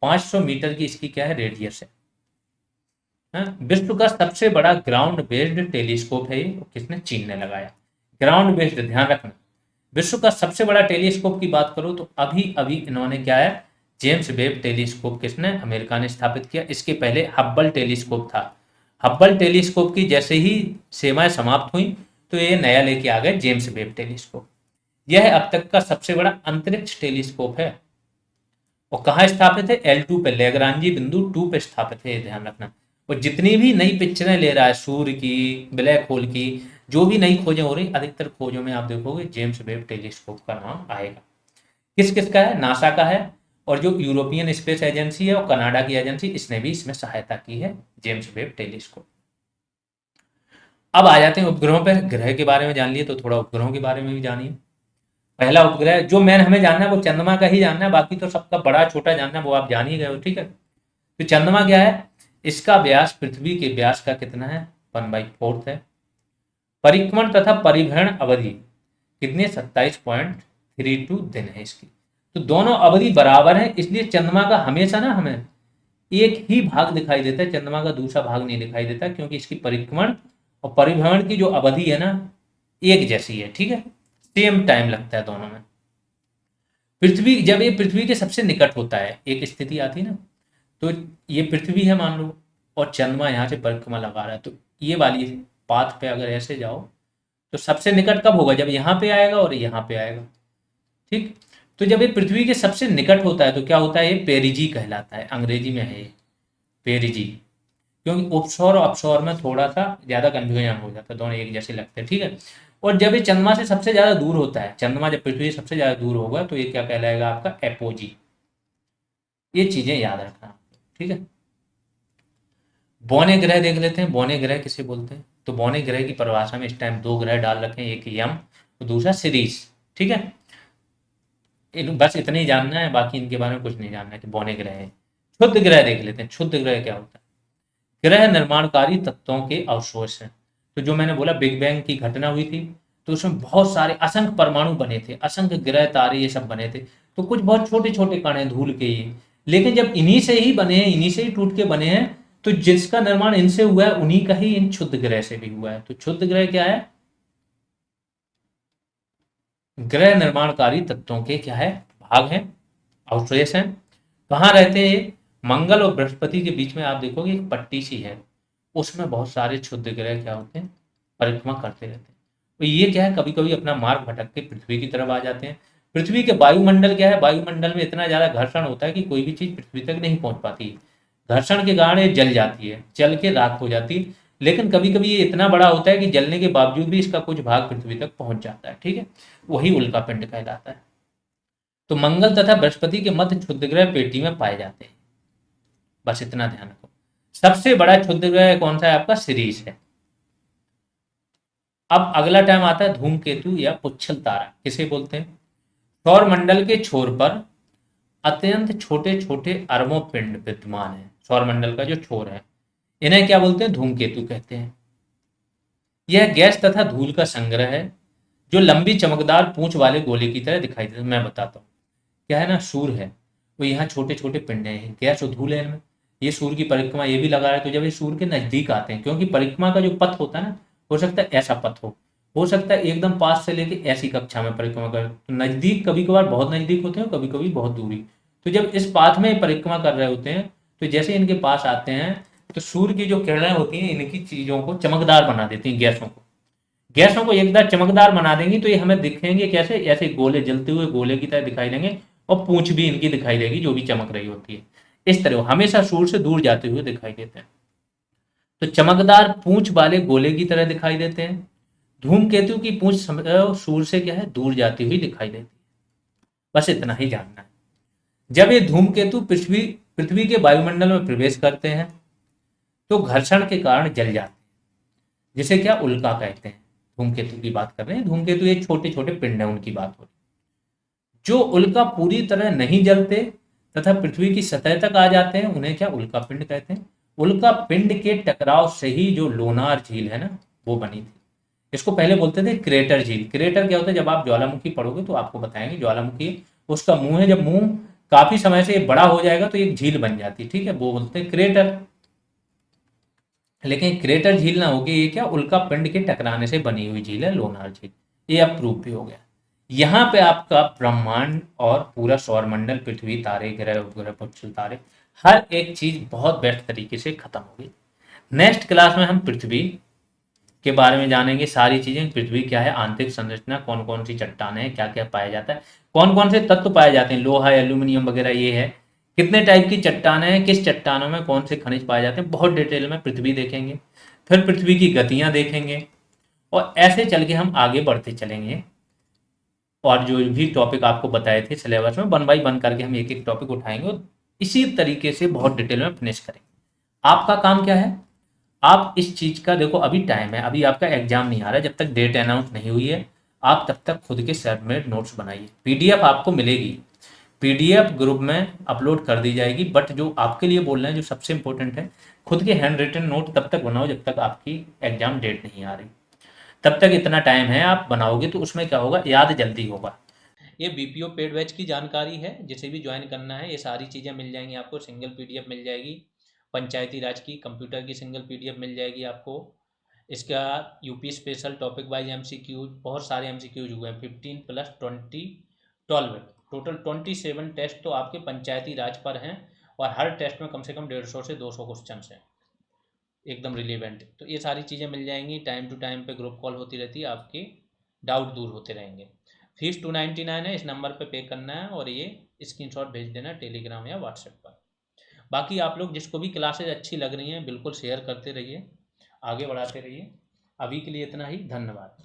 500 metre की इसकी क्या है, रेडियस है। विश्व का सबसे बड़ा ग्राउंड बेस्ड टेलीस्कोप है ये, किसने, चीन ने लगाया। ग्राउंड बेस्ड, ध्यान रखना, विश्व का सबसे बड़ा टेलीस्कोप की बात करो तो अभी अभी इन्होंने क्या है, जेम्स वेब टेलीस्कोप किसने, अमेरिका ने स्थापित किया। इसके पहले हब्बल टेलीस्कोप था। हब्बल टेलीस्कोप की जैसे ही सेवाएं समाप्त हुई तो ये नया लेके आ गए, जेम्स वेब टेलीस्कोप। यह अब तक का सबसे बड़ा अंतरिक्ष टेलीस्कोप है। और कहाँ स्थापित है, L2 पे, लैग्रांजी बिंदु 2 पे स्थापित है, ध्यान रखना। और जितनी भी नई पिक्चरें ले रहा है सूर्य की, ब्लैक होल की, जो भी नई खोजें हो रही, अधिकतर खोजों में आप देखोगे जेम्स वेब टेलीस्कोप का नाम आएगा। किस किस का है, नासा का है, और जो यूरोपियन स्पेस एजेंसी है और कनाडा की एजेंसी, इसने भी इसमें सहायता की है, जेम्स वेब टेलीस्कोप। अब आ जाते हैं उपग्रहों पर। ग्रह के बारे में जान लिए तो थोड़ा उपग्रहों के बारे में भी जानिए। पहला उपग्रह जो मैन हमें जानना है वो चंद्रमा का ही जानना है, बाकी तो सबका बड़ा छोटा जानना है वो आप जान ही गए हो। ठीक है, तो चंद्रमा क्या है, इसका व्यास पृथ्वी के व्यास का कितना है, 1/4 है। परिक्रमण तथा परिभ्रमण अवधि कितनी, 27.32 दिन है इसकी। तो दोनों अवधि बराबर है, इसलिए चंद्रमा का हमेशा ना हमें एक ही भाग दिखाई देता है, चंद्रमा का दूसरा भाग नहीं दिखाई देता, क्योंकि इसकी परिक्रमण और परिभ्रमण की जो अवधि है ना एक जैसी है। ठीक है, सेम टाइम लगता है दोनों में। पृथ्वी, जब ये पृथ्वी के सबसे निकट होता है, एक स्थिति आती है ना, तो ये पृथ्वी है मान लो, और चंद्रमा यहाँ से परिक्रमा लगा रहा है, तो ये वाली पाथ पे अगर ऐसे जाओ तो सबसे निकट कब होगा, जब यहाँ पे आएगा और यहाँ पे आएगा। ठीक, तो जब ये पृथ्वी के सबसे निकट होता है तो क्या होता है, ये पेरिजी कहलाता है, अंग्रेजी में है ये पेरिजी। क्योंकि उपसौर और अपसौर में थोड़ा सा ज्यादा कन्फ्यूजन हो जाता है, दोनों एक जैसे लगते हैं। ठीक है, और जब ये चंद्रमा से सबसे ज्यादा दूर होता है, चंद्रमा जब पृथ्वी से सबसे ज्यादा दूर होगा तो ये क्या कहलाएगा आपका, एपोजी। ये चीजें याद रखना, ठीक है। बौने ग्रह देख लेते हैं, बौने ग्रह किसे बोलते हैं। तो बौने ग्रह की परिभाषा में इस टाइम दो ग्रह डाल रखे हैं, एक यम और दूसरा सीरीज, ठीक है। बस इतना ही जानना है, बाकी इनके बारे में कुछ नहीं जानना है कि बौने ग्रह है। क्षुद्र ग्रह देख लेते हैं, क्षुद्र ग्रह क्या होता है। ग्रह निर्माणकारी तत्वों के अवशोष हैं। तो जो मैंने बोला बिग बैंग की घटना हुई थी, तो उसमें बहुत सारे असंख्य परमाणु बने थे, असंख्य ग्रह तारे ये सब बने थे। तो कुछ बहुत छोटे छोटे कण हैं धूल के ये, लेकिन जब इन्हीं से ही बने हैं, इन्हीं से ही टूट के बने हैं, तो जिसका निर्माण इनसे हुआ है उन्हीं का ही इन क्षुद्र ग्रह से भी हुआ है। तो क्षुद्र ग्रह क्या है, ग्रह निर्माणकारी तत्वों के क्या है, भाग हैं, अवशेष हैं। कहाँ रहते हैं ये, मंगल और बृहस्पति के बीच में आप देखोगे एक पट्टी सी है, उसमें बहुत सारे क्षुद्र ग्रह क्या होते हैं, परिक्रमा करते रहते हैं। तो ये क्या है, कभी कभी अपना मार्ग भटक के पृथ्वी की तरफ आ जाते हैं। पृथ्वी के वायुमंडल क्या है, वायुमंडल में इतना ज्यादा घर्षण होता है कि कोई भी चीज पृथ्वी तक नहीं पहुंच पाती। घर्षण के कारण ये जल जाती है, जल के राख हो जाती है। लेकिन कभी कभी ये इतना बड़ा होता है कि जलने के बावजूद भी इसका कुछ भाग पृथ्वी तक पहुंच जाता है, ठीक है। वही उल्का पिंड कहलाता है। तो मंगल तथा बृहस्पति के मध्य क्षुद्र ग्रह पेटी में पाए जाते हैं, बस इतना ध्यान रखो। सबसे बड़ा क्षुद्र ग्रह कौन सा है आपका, सीरीज है। अब अगला टाइम आता है धूमकेतु या पुच्छल तारा, किसे बोलते हैं। सौर मंडल के छोर पर अत्यंत छोटे छोटे अरबों पिंड विद्यमान है। सौर मंडल का जो छोर है, इन्हें क्या बोलते हैं, धूमकेतु कहते हैं। यह गैस तथा धूल का संग्रह है, जो लंबी चमकदार पूंछ वाले गोले की तरह दिखाई देते हैं। मैं बताता हूँ, क्या है ना, सूर्य है, तो यहाँ छोटे छोटे पिंड हैं, गैस और धूल है इनमें। ये सूर्य की परिक्रमा ये भी लगा रहा है, तो जब ये सूर्य के नजदीक आते हैं, क्योंकि परिक्रमा का जो पथ होता है ना, हो सकता है ऐसा पथ हो सकता है एकदम पास से लेके ऐसी कक्षा में परिक्रमा कर, तो नजदीक कभी कभार बहुत नजदीक होते हैं, कभी कभी बहुत दूरी। तो जब इस पाथ में परिक्रमा कर रहे होते हैं, तो जैसे इनके पास आते हैं, तो सूर्य की जो किरणें होती हैं इनकी चीजों को चमकदार बना देती हैं, गैसों को एक बार चमकदार बना देंगी, तो ये हमें दिखेंगे कैसे, ऐसे गोले, जलते हुए गोले की तरह दिखाई देंगे, और पूंछ भी इनकी दिखाई देगी जो भी चमक रही होती है। इस तरह हमेशा सूर्य से दूर जाते हुए दिखाई देते हैं, तो चमकदार पूंछ वाले गोले की तरह दिखाई देते हैं। धूमकेतु की पूंछ सूर्य से क्या है, दूर जाती हुई दिखाई देती है। बस इतना ही जानना है। जब ये धूमकेतु पृथ्वी पृथ्वी के वायुमंडल में प्रवेश करते हैं, तो घर्षण के कारण जल जाते हैं, जिसे क्या उल्का कहते हैं। धूमकेतु की बात कर रहे हैं, धूमकेतु ये छोटे छोटे पिंड है उनकी बात हो रही है। जो उल्का पूरी तरह नहीं जलते तथा पृथ्वी की सतह तक आ जाते हैं, उन्हें क्या उल्का पिंड कहते हैं। उल्का पिंड के टकराव से ही जो लोनार झील है ना, वो बनी थी। इसको पहले बोलते थे क्रेटर झील। क्रेटर क्या होता है, जब आप ज्वालामुखी पढ़ोगे तो आपको बताएंगे, ज्वालामुखी उसका मुंह है, जब मुंह काफी समय से बड़ा हो जाएगा तो एक झील बन जाती है, ठीक है, वो बोलते हैं क्रेटर। लेकिन क्रेटर झील ना होगी, ये क्या उल्का पिंड के टकराने से बनी हुई झील है, लोनार झील। ये अब प्रूफ भी हो गया। यहाँ पे आपका ब्रह्मांड और पूरा सौरमंडल, पृथ्वी, तारे, ग्रह उपग्रह, पुच्छल तारे, हर एक चीज बहुत बेस्ट तरीके से खत्म हो गई। नेक्स्ट क्लास में हम पृथ्वी के बारे में जानेंगे सारी चीजें। पृथ्वी क्या है, आंतरिक संरचना, कौन कौन सी चट्टानें हैं, क्या क्या पाया जाता है, कौन कौन से तत्व पाए जाते हैं, लोहा, एल्यूमिनियम वगैरह ये है, कितने टाइप की चट्टानें हैं, किस चट्टानों में कौन से खनिज पाए जाते हैं, बहुत डिटेल में पृथ्वी देखेंगे। फिर पृथ्वी की गतियां देखेंगे, और ऐसे चल के हम आगे बढ़ते चलेंगे। और जो भी टॉपिक आपको बताए थे सिलेबस में, वन बाई वन करके हम एक एक टॉपिक उठाएंगे और इसी तरीके से बहुत डिटेल में फिनिश करेंगे। आपका काम क्या है, आप इस चीज का देखो, अभी टाइम है, अभी आपका एग्जाम नहीं आ रहा है, जब तक डेट अनाउंस नहीं हुई है, आप तब तक खुद के सेपरेट नोट्स बनाइए। पीडीएफ आपको मिलेगी, पीडीएफ ग्रुप में अपलोड कर दी जाएगी, बट जो आपके लिए बोल रहे हैं, जो सबसे इंपॉर्टेंट है, खुद के हैंड रिटन नोट तब तक बनाओ जब तक आपकी एग्जाम डेट नहीं आ रही। तब तक इतना टाइम है, आप बनाओगे तो उसमें क्या होगा, याद जल्दी होगा। ये बीपीओ पेड बैच की जानकारी है, जिसे भी ज्वाइन करना है ये सारी चीज़ें मिल जाएंगी आपको। सिंगल पीडीएफ मिल जाएगी, पंचायती राज की, कंप्यूटर की सिंगल पीडीएफ मिल जाएगी आपको। इसका UP special topic wise MCQs, बहुत सारे एमसीक्यूज हुए हैं, 15 + 20 12, टोटल 27 टेस्ट तो आपके पंचायती राज पर हैं, और हर टेस्ट में कम से कम 150 से 200 क्वेश्चन हैं, एकदम रिलेवेंट। तो ये सारी चीज़ें मिल जाएंगी, टाइम टू टाइम पे ग्रुप कॉल होती रहती है, आपकी डाउट दूर होते रहेंगे। फीस 299 है, इस नंबर पे पे करना है, और ये स्क्रीनशॉट भेज देना टेलीग्राम या व्हाट्सएप पर। बाकी आप लोग जिसको भी क्लासेज अच्छी लग रही हैं बिल्कुल शेयर करते रहिए, आगे बढ़ाते रहिए। अभी के लिए इतना ही, धन्यवाद।